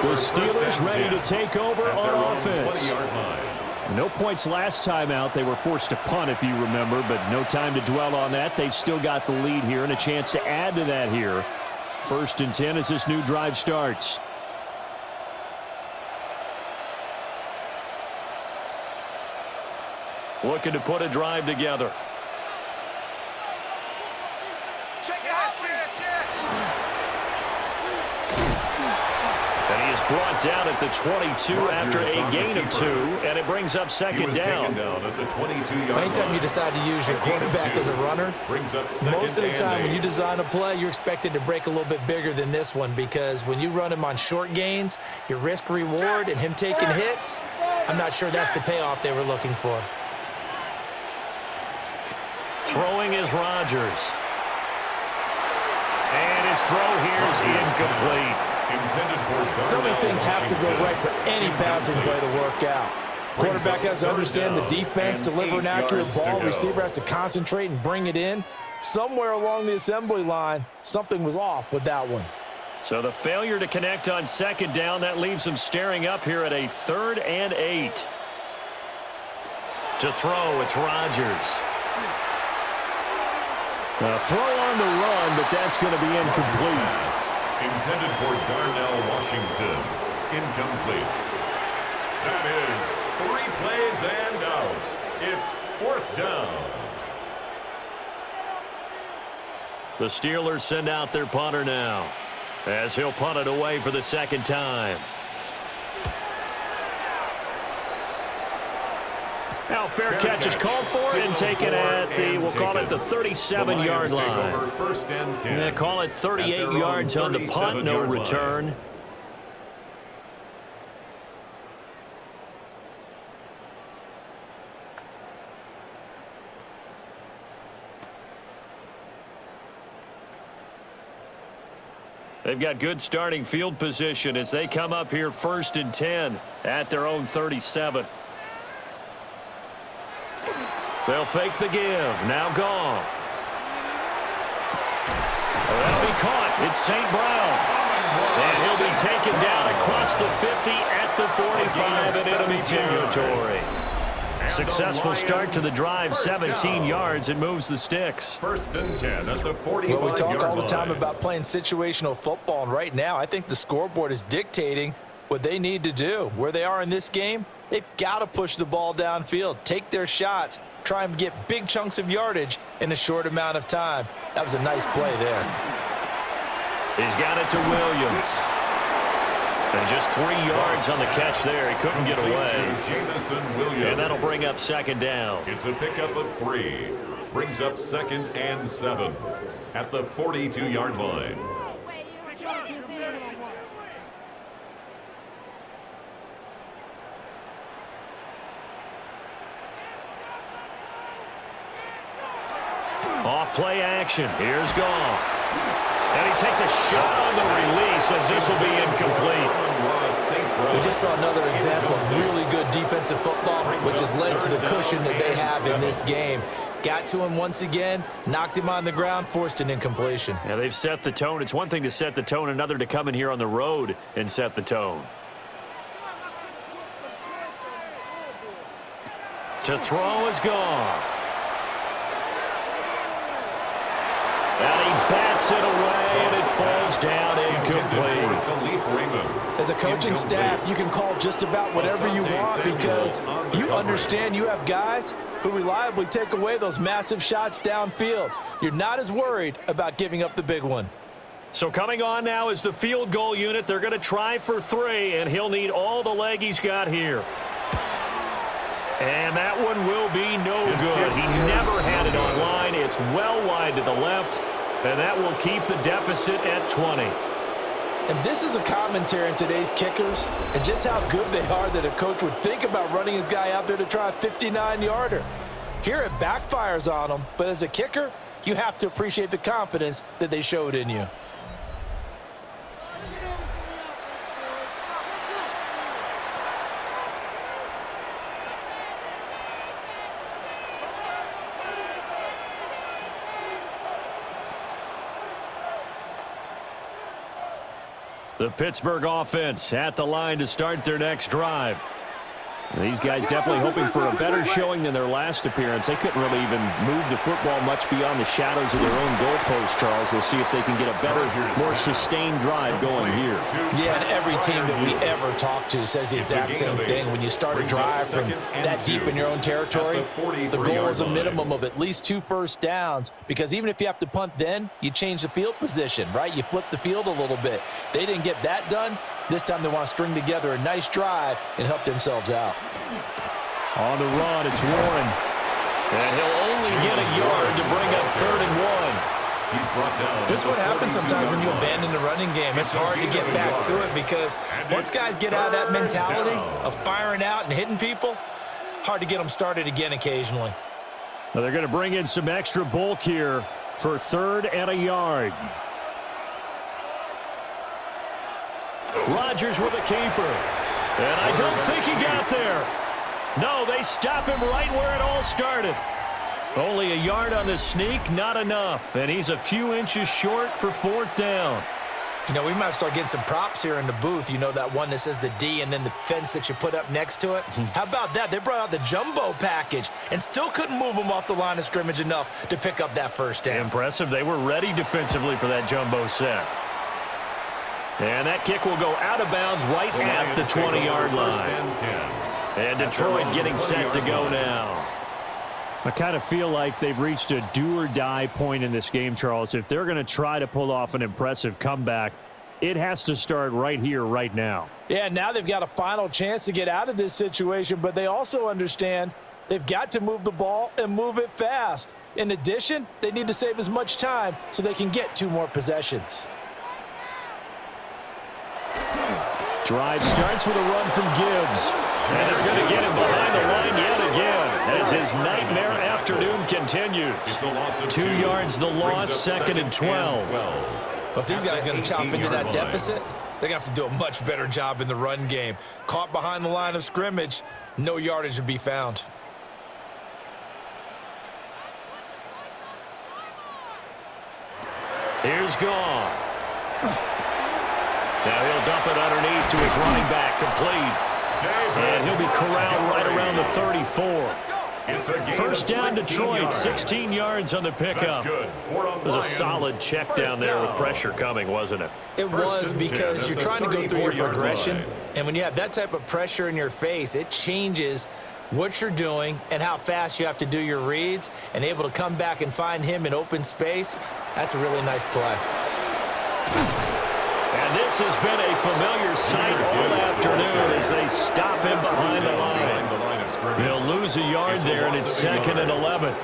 The Steelers ready to take over on offense. No points last time out. They were forced to punt, if you remember, but no time to dwell on that. They've still got the lead here and a chance to add to that here. 1st and 10 as this new drive starts. Looking to put a drive together. And he is brought down at the 22 after a gain of 2, and it brings up 2nd down. Anytime you decide to use your quarterback as a runner, most of the time when you design a play, you're expected to break a little bit bigger than this one, because when you run him on short gains, your risk-reward and him taking hits, I'm not sure that's the payoff they were looking for. Throwing is Rodgers. And his throw here is incomplete. So many things have to go right for any passing play to work out. Quarterback has to understand the defense, deliver an accurate ball. Receiver has to concentrate and bring it in. Somewhere along the assembly line, something was off with that one. So the failure to connect on 2nd down, that leaves him staring up here at a 3rd and 8. To throw, it's Rodgers. A throw on the run, but that's going to be incomplete. Intended for Darnell Washington. Incomplete. That is 3 plays and out. It's 4th down. The Steelers send out their punter now, as he'll punt it away for the 2nd time. Now fair catch is called for and taken at the, we'll call it the 37-yard line. Yeah, call it 38 yards on the punt, no return. They've got good starting field position as they come up here 1st and 10 at their own 37. They'll fake the give. Now Goff. That'll be caught. It's St. Brown. And he'll be taken down across the 50 at the 45 in enemy territory. Successful start to the drive, 17 yards. It moves the sticks. 1st and 10 at the 45-yard line. Well, we talk all the time about playing situational football, and right now I think the scoreboard is dictating what they need to do. Where they are in this game, they've got to push the ball downfield, take their shots, try and get big chunks of yardage in a short amount of time. That was a nice play there. He's got it to Williams. And just 3 yards on the catch there. He couldn't get away. And that'll bring up 2nd down. It's a pickup of 3. Brings up 2nd and 7 at the 42-yard line. Off play action. Here's Goff. And he takes a shot on the release as this will be incomplete. We just saw another example of really good defensive football, which has led to the cushion that they have in this game. Got to him once again, knocked him on the ground, forced an incompletion. Yeah, they've set the tone. It's one thing to set the tone, another to come in here on the road and set the tone. To throw is Goff. And he bats it away, and it falls down incomplete. As a coaching staff, you can call just about whatever you want because you understand you have guys who reliably take away those massive shots downfield. You're not as worried about giving up the big one. So coming on now is the field goal unit. They're going to try for 3, and he'll need all the leg he's got here. And that one will be no good. He never had it on line. It's well wide to the left, and that will keep the deficit at 20. And this is a commentary on today's kickers and just how good they are that a coach would think about running his guy out there to try a 59-yarder. Here it backfires on him, but as a kicker, you have to appreciate the confidence that they showed in you. The Pittsburgh offense at the line to start their next drive. These guys definitely hoping for a better showing than their last appearance. They couldn't really even move the football much beyond the shadows of their own goalpost, Charles. We'll see if they can get a better, more sustained drive going here. Yeah, and every team that we ever talk to says the exact same thing. When you start a drive from that deep in your own territory, the goal is a minimum of at least 2 first downs, because even if you have to punt then, you change the field position, right? You flip the field a little bit. They didn't get that done. This time they want to string together a nice drive and help themselves out. On the run, it's Warren. And he'll only get a yard to bring up 3rd and 1. He's brought down. This is what happens sometimes when you abandon the running game. It's hard to get back to it because once guys get out of that mentality of firing out and hitting people, hard to get them started again occasionally. Now they're going to bring in some extra bulk here for 3rd and a yard. Rodgers with a keeper. And I don't think he got there. No, they stop him right where it all started. Only a yard on the sneak, not enough. And he's a few inches short for 4th down. You know, we might start getting some props here in the booth. You know, that one that says the D and then the fence that you put up next to it? How about that? They brought out the jumbo package and still couldn't move them off the line of scrimmage enough to pick up that 1st down. Impressive. They were ready defensively for that jumbo set. And that kick will go out of bounds right at the 20-yard line. And Detroit getting set to go now. I kind of feel like they've reached a do-or-die point in this game, Charles. If they're going to try to pull off an impressive comeback, it has to start right here, right now. Yeah, now they've got a final chance to get out of this situation, but they also understand they've got to move the ball and move it fast. In addition, they need to save as much time so they can get 2 more possessions. Drive starts with a run from Gibbs. And they're going to get him behind the line yet again as his nightmare afternoon continues. 2 yards the loss, 2nd and 12. But if these guys are going to chop into that deficit, they're going to have to do a much better job in the run game. Caught behind the line of scrimmage, no yardage would be found. Here's Goff. Now he'll dump it underneath to his running back, complete. And he'll be corralled right around the 34. 1st down Detroit, 16 yards on the pickup. It was a solid check down there with pressure coming, wasn't it? It was, because you're trying to go through your progression, and when you have that type of pressure in your face, it changes what you're doing and how fast you have to do your reads, and able to come back and find him in open space. That's a really nice play. And this has been a familiar sight all afternoon as they stop him behind the line. They'll lose a yard there, and it's 2nd and 11.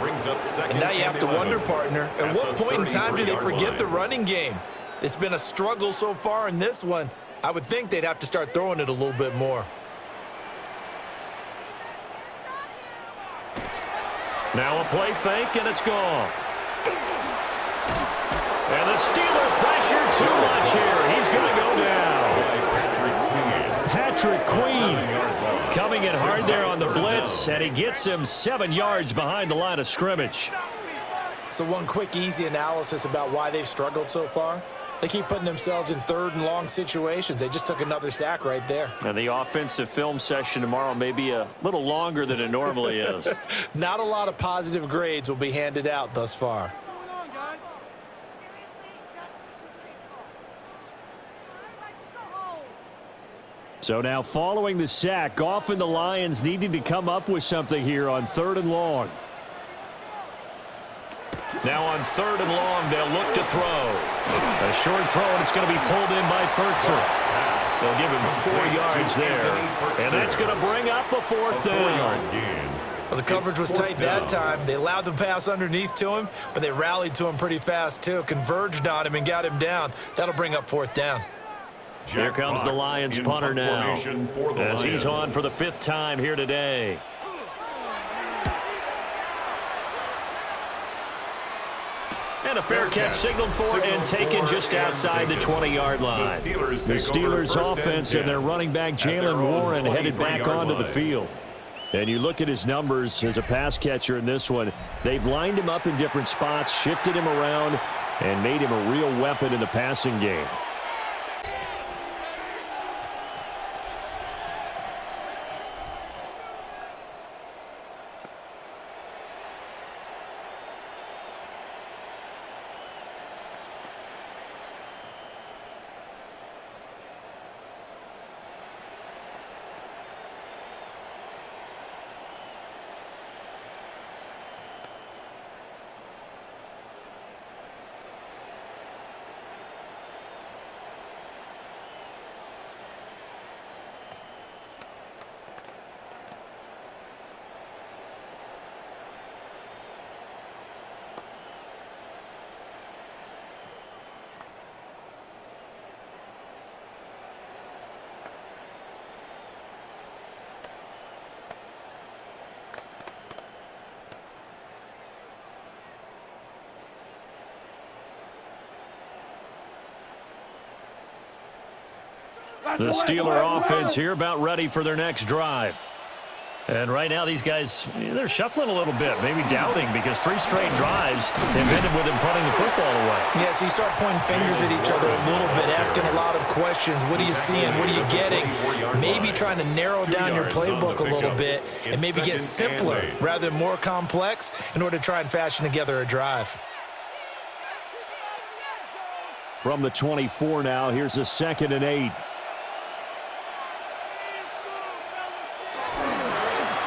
And now you have to wonder, partner, at what point in time do they forget the running game? It's been a struggle so far in this one. I would think they'd have to start throwing it a little bit more. Now a play fake, and it's Goff. And the Steeler pressure too much here. He's going to go down. Patrick Queen coming in hard there on the blitz, and he gets him 7 yards behind the line of scrimmage. So one quick, easy analysis about why they've struggled so far. They keep putting themselves in 3rd and long situations. They just took another sack right there. And the offensive film session tomorrow may be a little longer than it normally is. Not a lot of positive grades will be handed out thus far. So now following the sack, Goff and the Lions needing to come up with something here on 3rd and long. Now on 3rd and long, they'll look to throw. A short throw, and it's going to be pulled in by Furtzer. They'll give him 4 yards there. And that's going to bring up a 4th down. Well, the coverage was tight that time. They allowed the pass underneath to him, but they rallied to him pretty fast too. Converged on him and got him down. That'll bring up 4th down. Here comes the Lions punter now, as he's on for the 5th time here today. And a fair catch signaled for and taken just outside the 20-yard line. The Steelers offense and their running back Jalen Warren headed back onto the field. And you look at his numbers as a pass catcher in this one. They've lined him up in different spots, shifted him around, and made him a real weapon in the passing game. The Steeler offense here about ready for their next drive. And right now these guys, they're shuffling a little bit, maybe doubting, because 3 straight drives have ended with them putting the football away. Yeah, so you start pointing fingers at each other a little bit, asking a lot of questions. What are you seeing? What are you getting? Maybe trying to narrow down your playbook a little bit and maybe get simpler rather than more complex in order to try and fashion together a drive. From the 24 now, here's a 2nd and 8.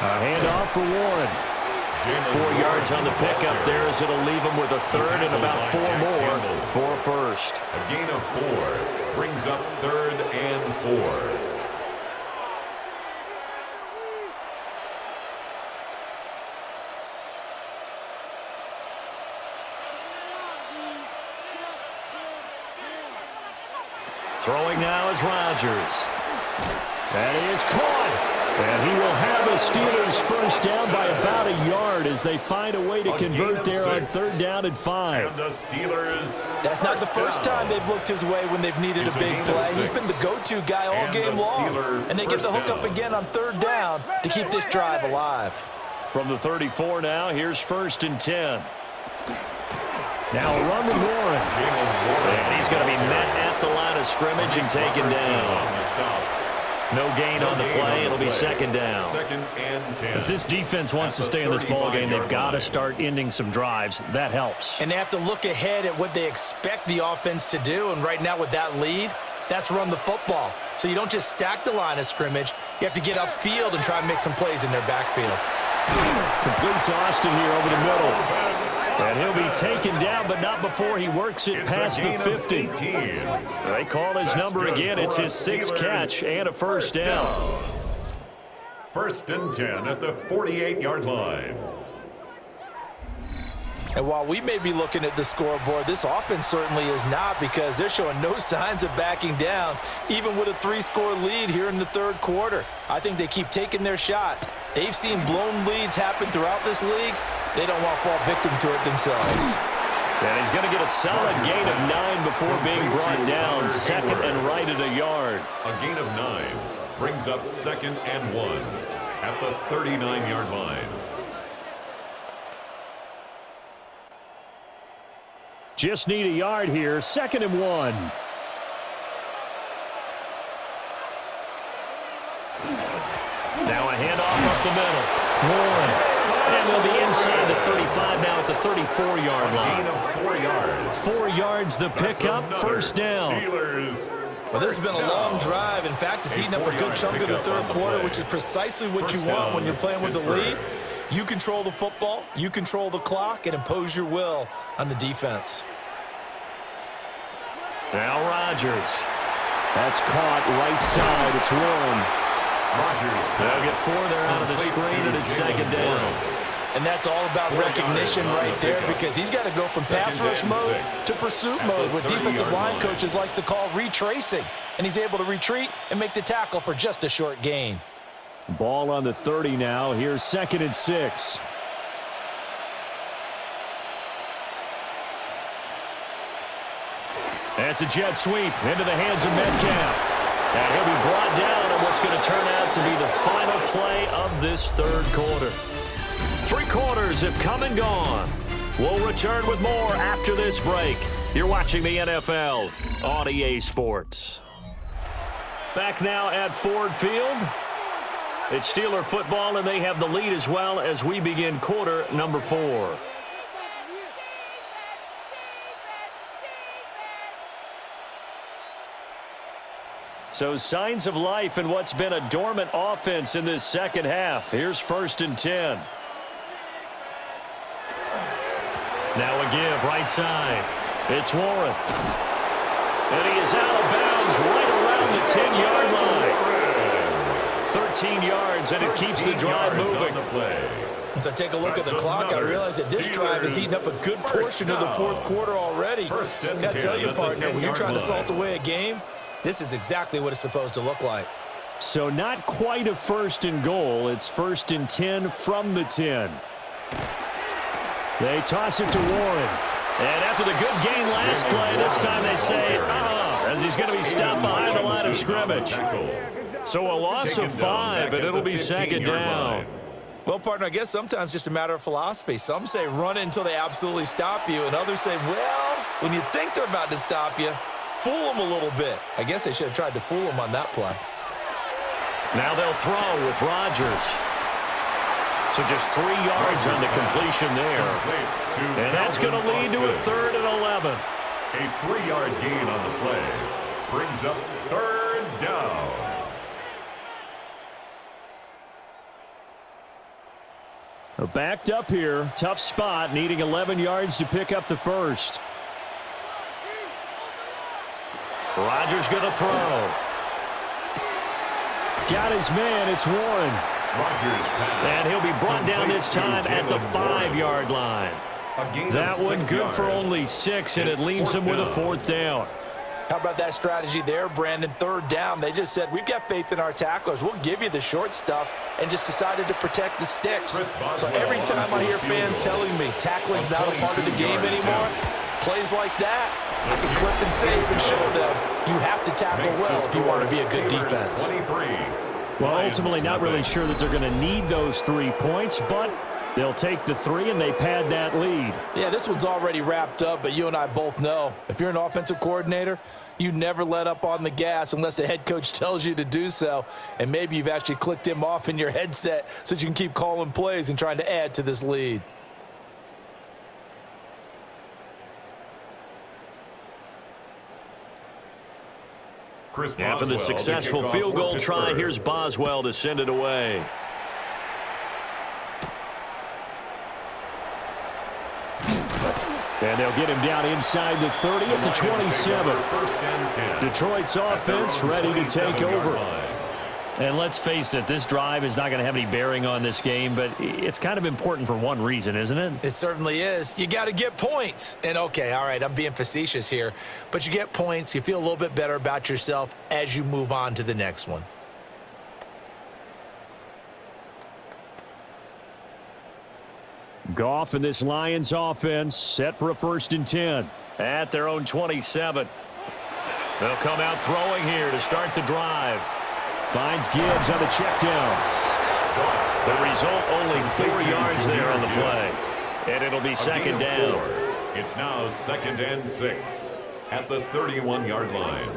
A handoff for Warren. 4 yards on the pickup there as it'll leave him with a 3rd and about 4 more for a first. A gain of 4 brings up 3rd and 4. Throwing now is Rodgers. That is caught. And he will have a Steelers first down by about a yard as they find a way to convert there on 3rd down and 5. And the Steelers. That's not the first time they've looked his way when they've needed a big play. He's been the go-to guy all game long. And they get the hook up again on 3rd down to keep this drive alive. From the 34 now, here's 1st and 10. Now a run with Warren. And he's going to be met at the line of scrimmage and taken down. No gain on the play. It'll be 2nd down. 2nd and 10. If this defense wants to stay in this ballgame, they've got to start ending some drives. That helps. And they have to look ahead at what they expect the offense to do. And right now with that lead, that's run the football. So you don't just stack the line of scrimmage. You have to get upfield and try and make some plays in their backfield. Complete to Austin here over the middle. And he'll be taken down, but not before he works it past the 50. They call his number again. It's his 6th catch and a first down. 1st and 10 at the 48-yard line. And while we may be looking at the scoreboard, this offense certainly is not, because they're showing no signs of backing down, even with a 3-score lead here in the 3rd quarter. I think they keep taking their shots. They've seen blown leads happen throughout this league. They don't want to fall victim to it themselves. And he's going to get a solid gain of 9 before being brought down. 2nd and right at a yard. A gain of 9 brings up 2nd and 1 at the 39-yard line. Just need a yard here. 2nd and 1. Now a handoff up the middle. Warren. And they'll be inside the 35 now at the 34-yard line. Gain of 4 yards. 4 yards the pickup, first down. Steelers. Well, this has been a long drive. In fact, it's eaten up a good chunk of the 3rd quarter, which is precisely what you want when you're playing with the lead. You control the football, you control the clock, and impose your will on the defense. Now Rodgers. That's caught right side. It's Warren. They'll get 4 there out of the screen, and it's 2nd down. And that's all about recognition right there, because he's got to go from pass rush mode to pursuit mode, what defensive line coaches like to call retracing. And he's able to retreat and make the tackle for just a short gain. Ball on the 30 now. Here's 2nd and 6. That's a jet sweep into the hands of Metcalf. And he'll be brought down on what's going to turn out to be the final play of this 3rd quarter. 3 quarters have come and gone. We'll return with more after this break. You're watching the NFL on EA Sports. Back now at Ford Field. It's Steeler football, and they have the lead as well as we begin quarter number 4. So signs of life in what's been a dormant offense in this 2nd half. Here's 1st and 10. Now a give right side. It's Warren. And he is out of bounds right around the 10-yard line. 13 yards, and it keeps the drive moving. As I take a look at the clock, I realize that this drive has eaten up a good portion of the 4th quarter already. Got to tell you, partner, when you're trying to salt away a game, this is exactly what it's supposed to look like. So not quite a 1st and goal. It's 1st and 10 from the 10. They toss it to Warren. And after the good gain last play, this time they say, as he's going to be stopped behind the line of of scrimmage. So a loss of 5, and it'll be second down. Well, partner, I guess sometimes just a matter of philosophy. Some say run it until they absolutely stop you, and others say, well, when you think they're about to stop you, fool them a little bit. I guess they should have tried to fool them on that play. Now they'll throw with Rodgers. So just 3 yards on the completion there. And that's going to lead to a 3rd and 11. A 3-yard gain on the play brings up 3rd down. Backed up here. Tough spot, needing 11 yards to pick up the first. Rodgers going to throw. Got his man. It's Warren. Rodgers pass. And he'll be brought down this time at the 5-yard line. That one good for only 6, and it leaves him with a 4th down. How about that strategy there, Brandon? 3rd down. They just said, we've got faith in our tacklers. We'll give you the short stuff, and just decided to protect the sticks. So every time I hear fans telling me tackling's not a part of the game anymore, plays like that, I can clip and save and show them you have to tackle well if you want to be a good defense. Well, ultimately not really sure that they're going to need those 3 points, but they'll take the 3 and they pad that lead. Yeah, this one's already wrapped up, but you and I both know if you're an offensive coordinator, you never let up on the gas unless the head coach tells you to do so. And maybe you've actually clicked him off in your headset so you can keep calling plays and trying to add to this lead. After the successful field goal try, here's Boswell to send it away. And they'll get him down inside the 30 at the 27. Detroit's offense ready to take over. And let's face it, this drive is not going to have any bearing on this game, but it's kind of important for one reason, isn't it? It certainly is. You got to get points. And, okay, all right, I'm being facetious here, but you get points, you feel a little bit better about yourself as you move on to the next one. Goff and this Lions offense set for a 1st and 10 at their own 27. They'll come out throwing here to start the drive. Finds Gibbs on the check down. The result, only 4 yards there on the play. And it'll be second down. It's now 2nd and 6 at the 31-yard line.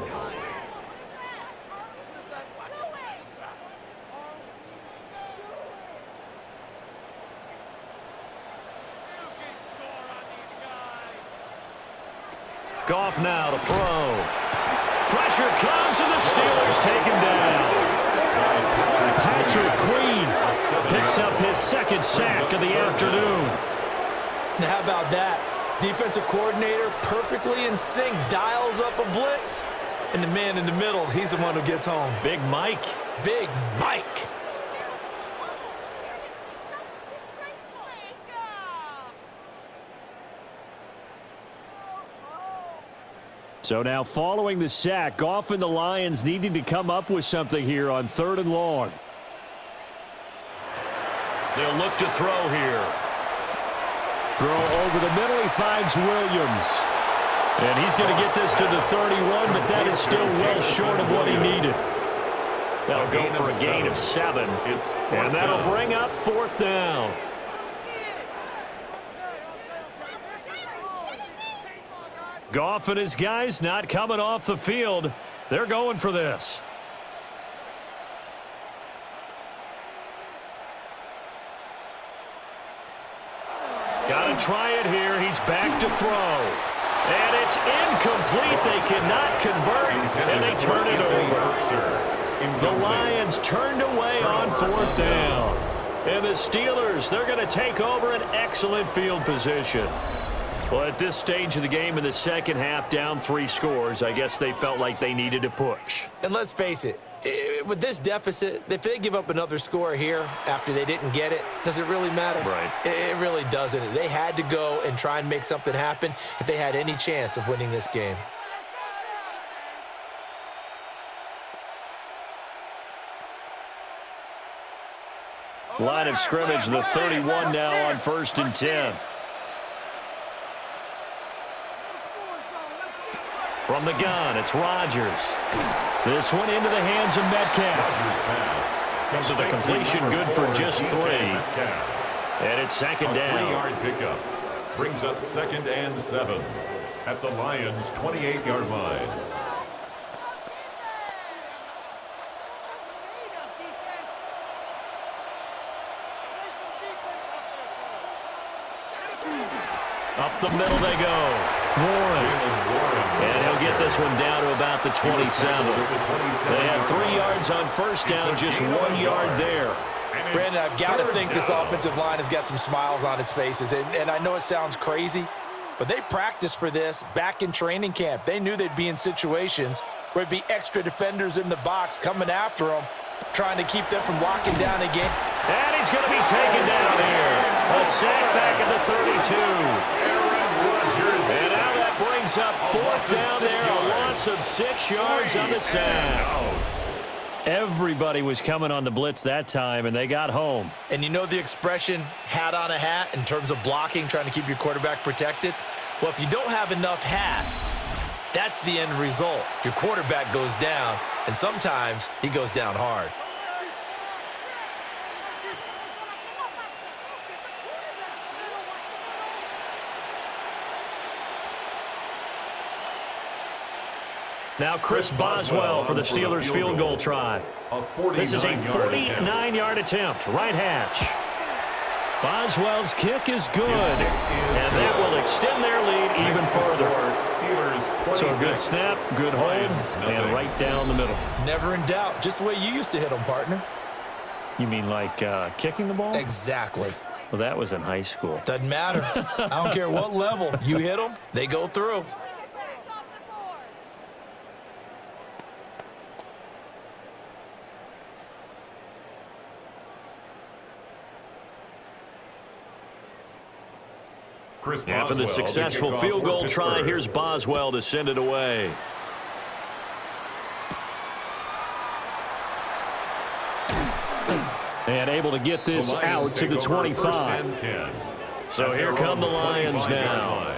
Goff now to throw. Pressure comes, and the Steelers take him down. Patrick Queen picks up his 2nd sack of the afternoon. Now, how about that? Defensive coordinator perfectly in sync, dials up a blitz, and the man in the middle, he's the one who gets home. Big Mike. Big Mike. So now following the sack, Goff and the Lions needing to come up with something here on 3rd and long. They'll look to throw here. Throw over the middle. He finds Williams. And he's going to get this to the 31, but that is still well short of what he needed. That'll go for a gain of 7. And that'll bring up 4th down. Goff and his guys not coming off the field. They're going for this. Got to try it here. He's back to throw. And it's incomplete. They cannot convert, and they turn it over. The Lions turned away on 4th down. And the Steelers, they're going to take over an excellent field position. Well, at this stage of the game in the second half, down 3 scores, I guess they felt like they needed to push. And let's face it, with this deficit, if they give up another score here after they didn't get it, does it really matter? Right. It really doesn't. They had to go and try and make something happen if they had any chance of winning this game. Line of scrimmage, the 31 now on 1st and 10. From the gun, it's Rodgers. This one into the hands of Metcalf. So the completion good for just 3. And it's second down. A 3-yard pickup brings up 2nd and 7 at the Lions' 28-yard line. Up the middle they go. Warren. And he'll get this one down to about the 27. They had 3 yards on first down, just 1 yard there. Brandon, I've got to think this offensive line has got some smiles on its faces. And I know it sounds crazy, but they practiced for this back in training camp. They knew they'd be in situations where it'd be extra defenders in the box coming after them, trying to keep them from locking down again. And he's going to be taken down here. A sack back at the 32. And now that brings up 4th down there. A loss of 6 yards on the sack. Everybody was coming on the blitz that time, and they got home. And you know the expression, hat on a hat, in terms of blocking, trying to keep your quarterback protected? Well, if you don't have enough hats, that's the end result. Your quarterback goes down, and sometimes he goes down hard. Now Chris Boswell for the Steelers field goal try. This is a 49-yard attempt, right hash. Boswell's kick is good, and that will extend their lead even further. So a good snap, good hold, and right down the middle. Never in doubt, just the way you used to hit them, partner. You mean like kicking the ball? Exactly. Well, that was in high school. Doesn't matter. I don't care what level. You hit them, they go through. After the successful field goal try, here's Boswell to send it away. And able to get this out to the 25. So here come the Lions now.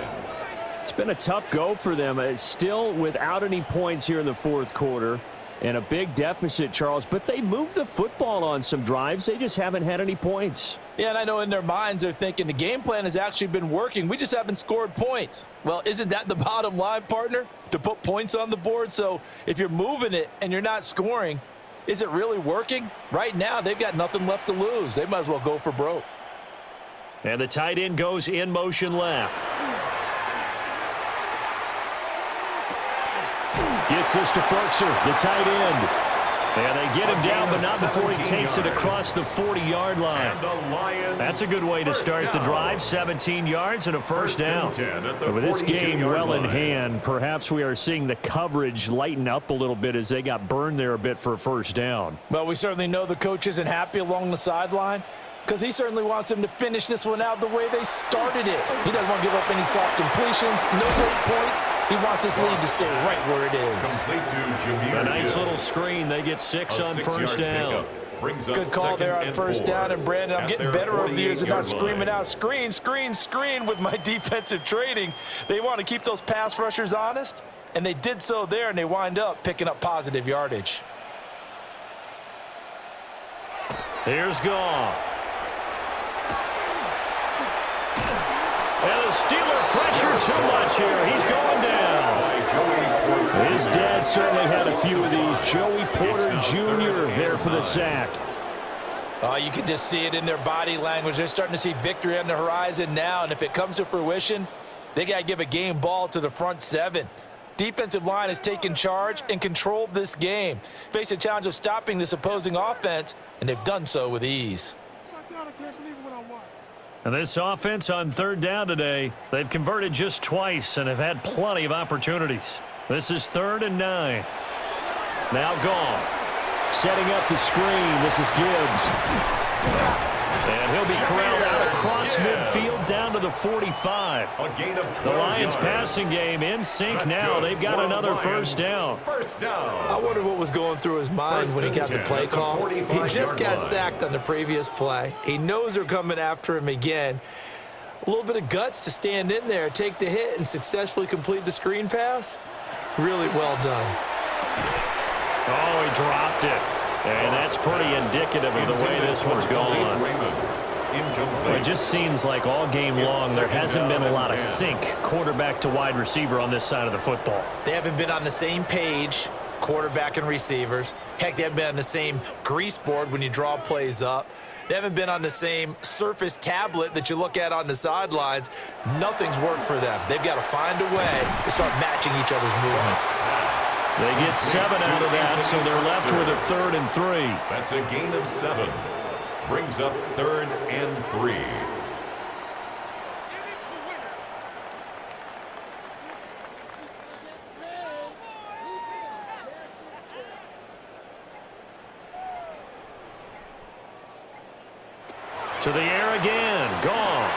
It's been a tough go for them. It's still without any points here in the 4th quarter. And a big deficit, Charles. But they moved the football on some drives. They just haven't had any points. Yeah, and I know in their minds they're thinking the game plan has actually been working. We just haven't scored points. Well, isn't that the bottom line, partner? To put points on the board? So if you're moving it and you're not scoring, is it really working? Right now, they've got nothing left to lose. They might as well go for broke. And the tight end goes in motion left. Gets this to Ferkser, the tight end. And they get him down, but not before he takes it across the 40-yard line. That's a good way to start the drive, 17 yards and a first down. But with this game well in hand, perhaps we are seeing the coverage lighten up a little bit as they got burned there a bit for a first down. Well, we certainly know the coach isn't happy along the sideline because he certainly wants them to finish this one out the way they started it. He doesn't want to give up any soft completions, no late points. He wants his lead to stay right where it is. A nice little screen. They get 6 on first down. Good call there on first down. And, Brandon, I'm getting better over the years and not screaming out, screen, screen, screen with my defensive trading. They want to keep those pass rushers honest, and they did so there, and they wind up picking up positive yardage. Here's Goff. And the Steeler pressure too much here. He's going down. His dad certainly had a few of these. Joey Porter Jr. there for the sack. Oh, you can just see it in their body language. They're starting to see victory on the horizon now, and if it comes to fruition, they got to give a game ball to the front 7. Defensive line has taken charge and controlled this game. Face a challenge of stopping this opposing offense, and they've done so with ease. And this offense on third down today, they've converted just twice and have had plenty of opportunities. This is 3rd and 9. Now Goff setting up the screen. This is Gibbs. And he'll be corralled out across midfield down to the 45. The Lions passing game in sync now. They've got another first down. I wonder what was going through his mind when he got the play call. He just got sacked on the previous play. He knows they're coming after him again. A little bit of guts to stand in there, take the hit, and successfully complete the screen pass. Really well done. Oh, he dropped it. And that's pretty indicative of the way this one's gone. Well, it just seems like all game long there hasn't been a lot of sync quarterback to wide receiver on this side of the football. They haven't been on the same page, quarterback and receivers. Heck, they haven't been on the same grease board when you draw plays up. They haven't been on the same surface tablet that you look at on the sidelines. Nothing's worked for them. They've got to find a way to start matching each other's movements. They get 7 out of that, so they're left with a 3rd and 3. That's a gain of 7. Brings up 3rd and 3. To the air again. Goff.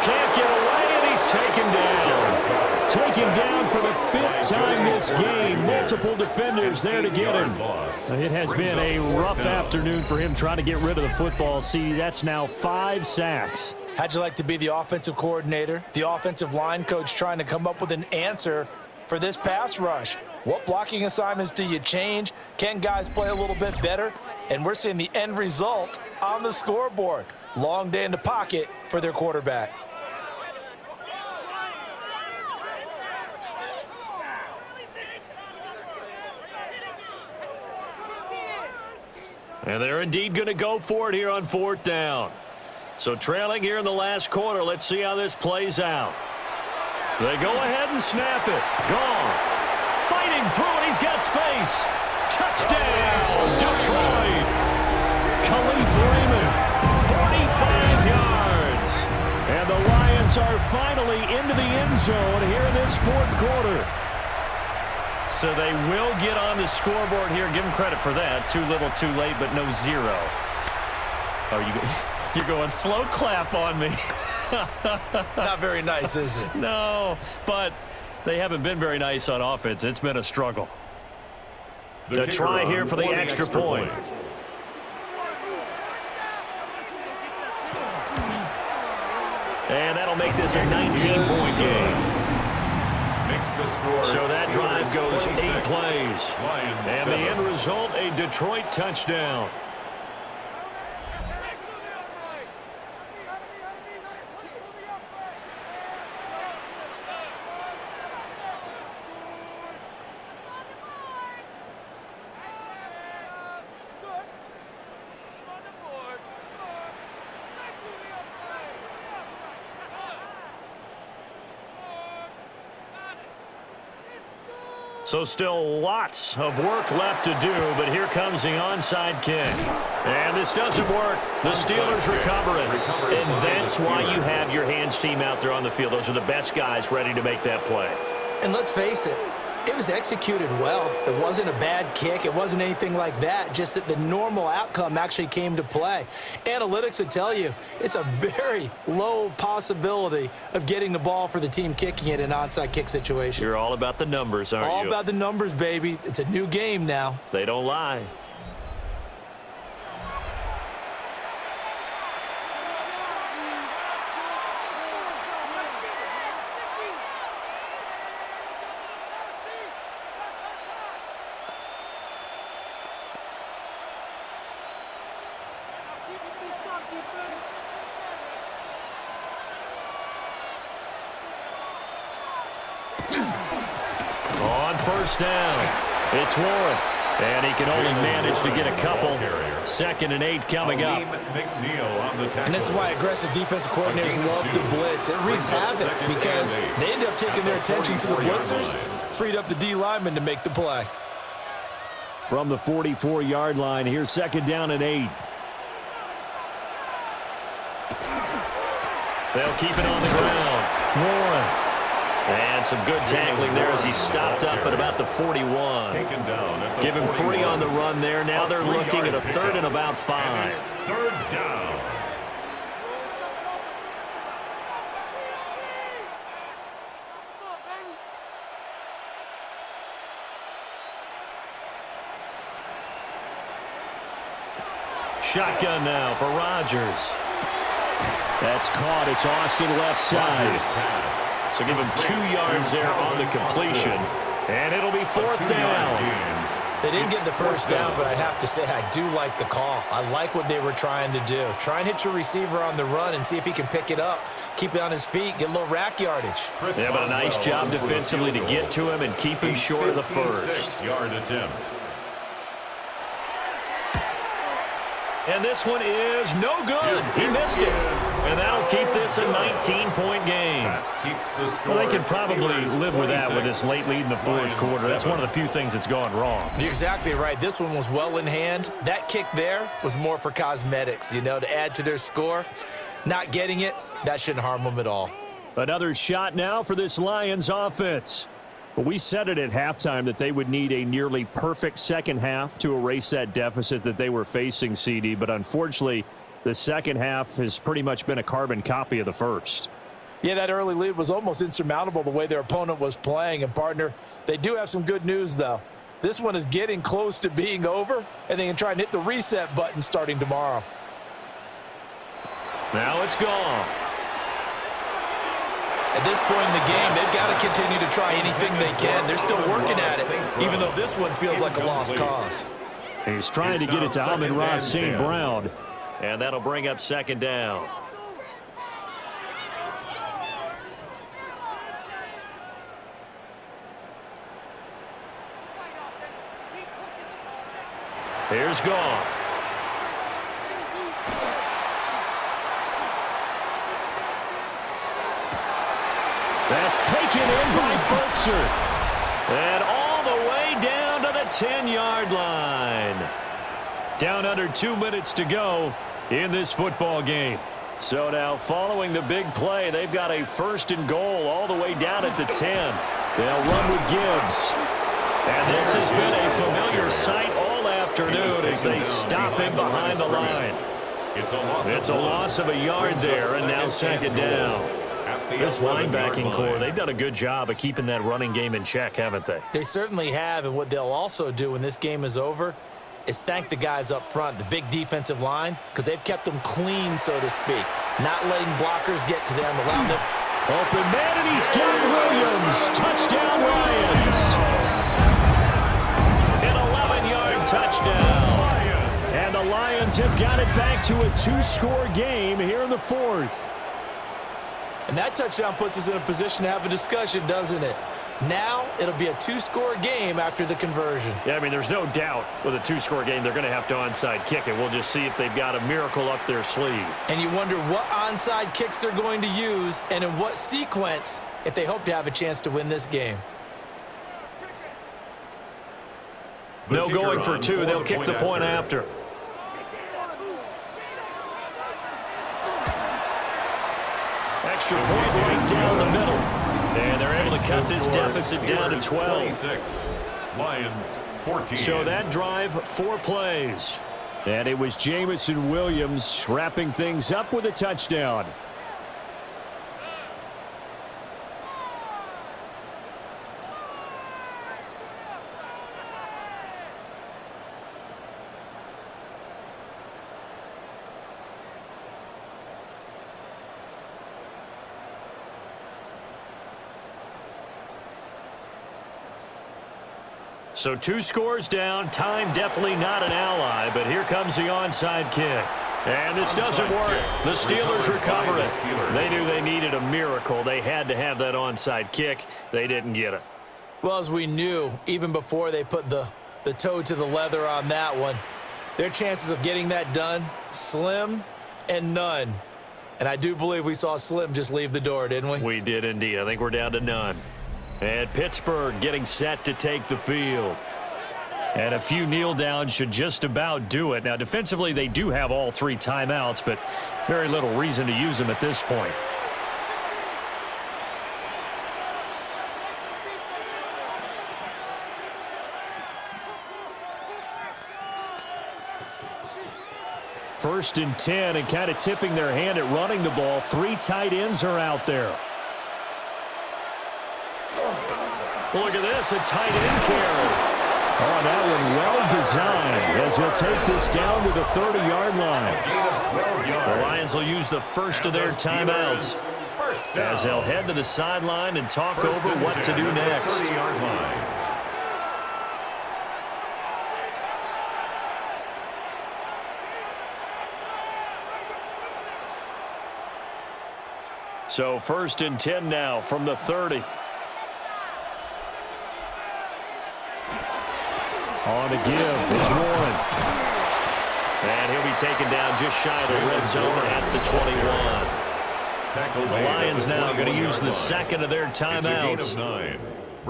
Can't get away, and he's taken down. Taken down for the 5th time this game. Multiple defenders there to get him. It has been a rough afternoon for him trying to get rid of the football. See, that's now 5 sacks. How'd you like to be the offensive coordinator, the offensive line coach trying to come up with an answer for this pass rush? What blocking assignments do you change? Can guys play a little bit better? And we're seeing the end result on the scoreboard. Long day in the pocket for their quarterback. And they're indeed going to go for it here on 4th down. So trailing here in the last quarter, let's see how this plays out. They go ahead and snap it. Goff fighting through it. He's got space. Touchdown, Detroit. Khalif Raymond, 45 yards. And the Lions are finally into the end zone here in this 4th quarter. So they will get on the scoreboard here. Give them credit for that. Too little, too late, but no 0. Oh, you're going slow clap on me. Not very nice, is it? No, but they haven't been very nice on offense. It's been a struggle. To try here for the extra point. And that'll make this a 19-point game. So that drive goes 8 plays. And the end result, a Detroit touchdown. So still lots of work left to do, but here comes the onside kick. And this doesn't work. The Steelers recover it. And that's why you have your hands team out there on the field. Those are the best guys ready to make that play. And let's face it, it was executed well. It wasn't a bad kick. It wasn't anything like that. Just that the normal outcome actually came to play. Analytics would tell you it's a very low possibility of getting the ball for the team kicking it in an onside kick situation. You're all about the numbers, aren't you? All about the numbers, baby. It's a new game now. They don't lie. On 1st down, it's Warren. And he can only manage to get a couple. 2nd and 8 coming up. And this is why aggressive defensive coordinators love to blitz. It wreaks havoc because they end up taking their attention to the blitzers, freed up the D lineman to make the play. From the 44-yard line, here's 2nd down and 8. They'll keep it on the ground. Warren. And some good tackling there as he stopped up at about the 41. Give him 3 on the run there. Now they're looking at a 3rd and about 5. 3rd down. Shotgun now for Rodgers. That's caught. It's Austin left side. So give him 2 yards there on the completion. And it'll be 4th down. They didn't get the first down, but I have to say I do like the call. I like what they were trying to do. Try and hit your receiver on the run and see if he can pick it up, keep it on his feet, get a little rack yardage. Yeah, but a nice job defensively to get to him and keep him short of the first. 56-yard attempt. And this one is no good. He missed it. And that'll keep this a 19-point game. Keeps the score. Well, they can probably live with that with this late lead in the fourth quarter. That's one of the few things that's gone wrong. You're exactly right. This one was well in hand. That kick there was more for cosmetics, you know, to add to their score. Not getting it, that shouldn't harm them at all. Another shot now for this Lions offense. But we said it at halftime that they would need a nearly perfect second half to erase that deficit that they were facing, CD. But unfortunately, the second half has pretty much been a carbon copy of the first. Yeah, that early lead was almost insurmountable the way their opponent was playing. And, partner, they do have some good news, though. This one is getting close to being over, and they can try and hit the reset button starting tomorrow. Now it's gone. At this point in the game, they've got to continue to try anything they can. They're still working at it, even though this one feels like a lost cause. He's trying to get it to Amon-Ra St. Brown, and that'll bring up 2nd down. Here's Goff. That's taken in by Folkser. And all the way down to the 10-yard line. Down under 2 minutes to go in this football game. So now following the big play, they've got a 1st and goal all the way down at the 10. They'll run with Gibbs. And this has been a familiar sight all afternoon as they stop him behind the line. It's a loss of a yard there, and now 2nd down. This linebacking core, they've done a good job of keeping that running game in check, haven't they? They certainly have, and what they'll also do when this game is over is thank the guys up front, the big defensive line, because they've kept them clean, so to speak, not letting blockers get to them, allowing them. Open man, and he's got Williams. Touchdown, Lions. An 11-yard touchdown. And the Lions have got it back to a 2-score game here in the 4th. And that touchdown puts us in a position to have a discussion, doesn't it? Now it'll be a 2-score game after the conversion. Yeah, I mean, there's no doubt with a 2-score game they're going to have to onside kick it. We'll just see if they've got a miracle up their sleeve. And you wonder what onside kicks they're going to use and in what sequence if they hope to have a chance to win this game. No going for 2. They'll kick the point after. Extra point right down the middle. And they're able to cut this deficit down to 12. Lions 14. So that drive, 4 plays. And it was Jamison Williams wrapping things up with a touchdown. So 2 scores down. Time definitely not an ally, but here comes the onside kick. And this doesn't work. The Steelers recover it. They knew they needed a miracle. They had to have that onside kick. They didn't get it. Well, as we knew, even before they put the toe to the leather on that one, their chances of getting that done, slim and none. And I do believe we saw Slim just leave the door, didn't we? We did indeed. I think we're down to none. And Pittsburgh getting set to take the field. And a few kneel downs should just about do it. Now, defensively, they do have all 3 timeouts, but very little reason to use them at this point. First and 10, and kind of tipping their hand at running the ball. 3 tight ends are out there. Look at this, a tight end carry. Oh, that one well designed as he'll take this down to the 30-yard line. The Lions will use the first of their timeouts. First down. As they'll head to the sideline and talk First over and what 10 to do at the next. 30-yard line. So 1st and 10 now from the 30. On the give, it's Warren. And he'll be taken down just shy of the red zone at the 21. The Lions now going to use the second of their timeouts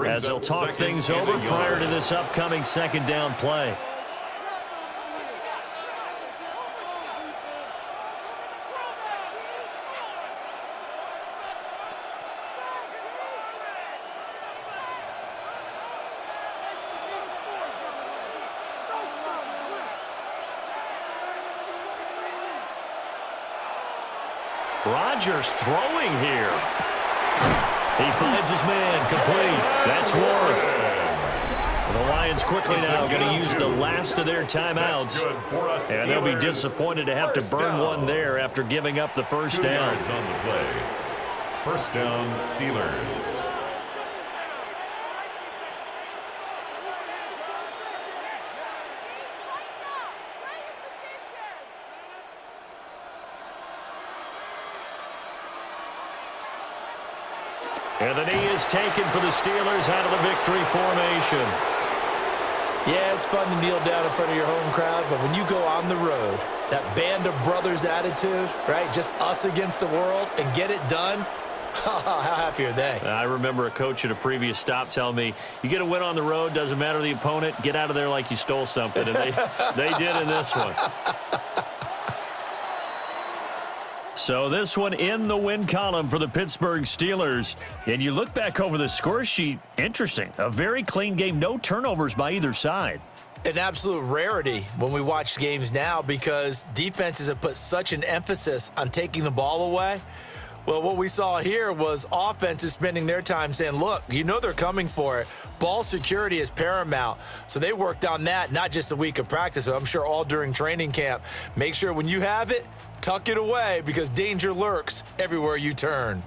as they'll talk things over prior to this upcoming second down play. Rodgers throwing here. He finds his man, complete. That's Warren. The Lions quickly now going to use the last of their timeouts. And they'll be disappointed to have to burn one there after giving up the first down. On the play. First down, Steelers. And the knee is taken for the Steelers out of the victory formation. Yeah, it's fun to kneel down in front of your home crowd, but when you go on the road, that band of brothers attitude, right, just us against the world, and get it done, how happy are they? I remember a coach at a previous stop telling me, you get a win on the road, doesn't matter the opponent, get out of there like you stole something. And they did in this one. So this one in the win column for the Pittsburgh Steelers. And you look back over the score sheet, interesting. A very clean game, no turnovers by either side. An absolute rarity when we watch games now because defenses have put such an emphasis on taking the ball away. Well, what we saw here was offenses spending their time saying, look, you know they're coming for it. Ball security is paramount. So they worked on that, not just a week of practice, but I'm sure all during training camp. Make sure when you have it, tuck it away because danger lurks everywhere you turn.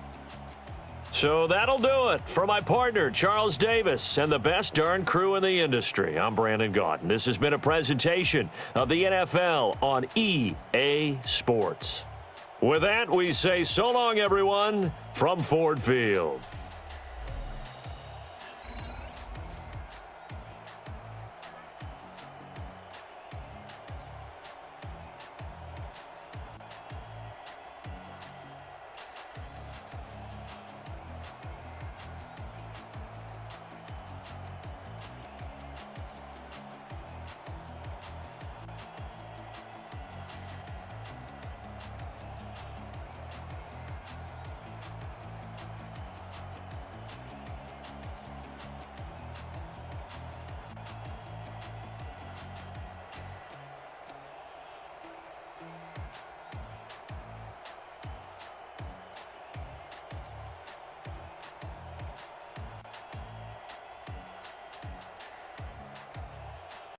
So that'll do it for my partner, Charles Davis, and the best darn crew in the industry. I'm Brandon Gaudin. This has been a presentation of the NFL on EA Sports. With that, we say so long, everyone, from Ford Field.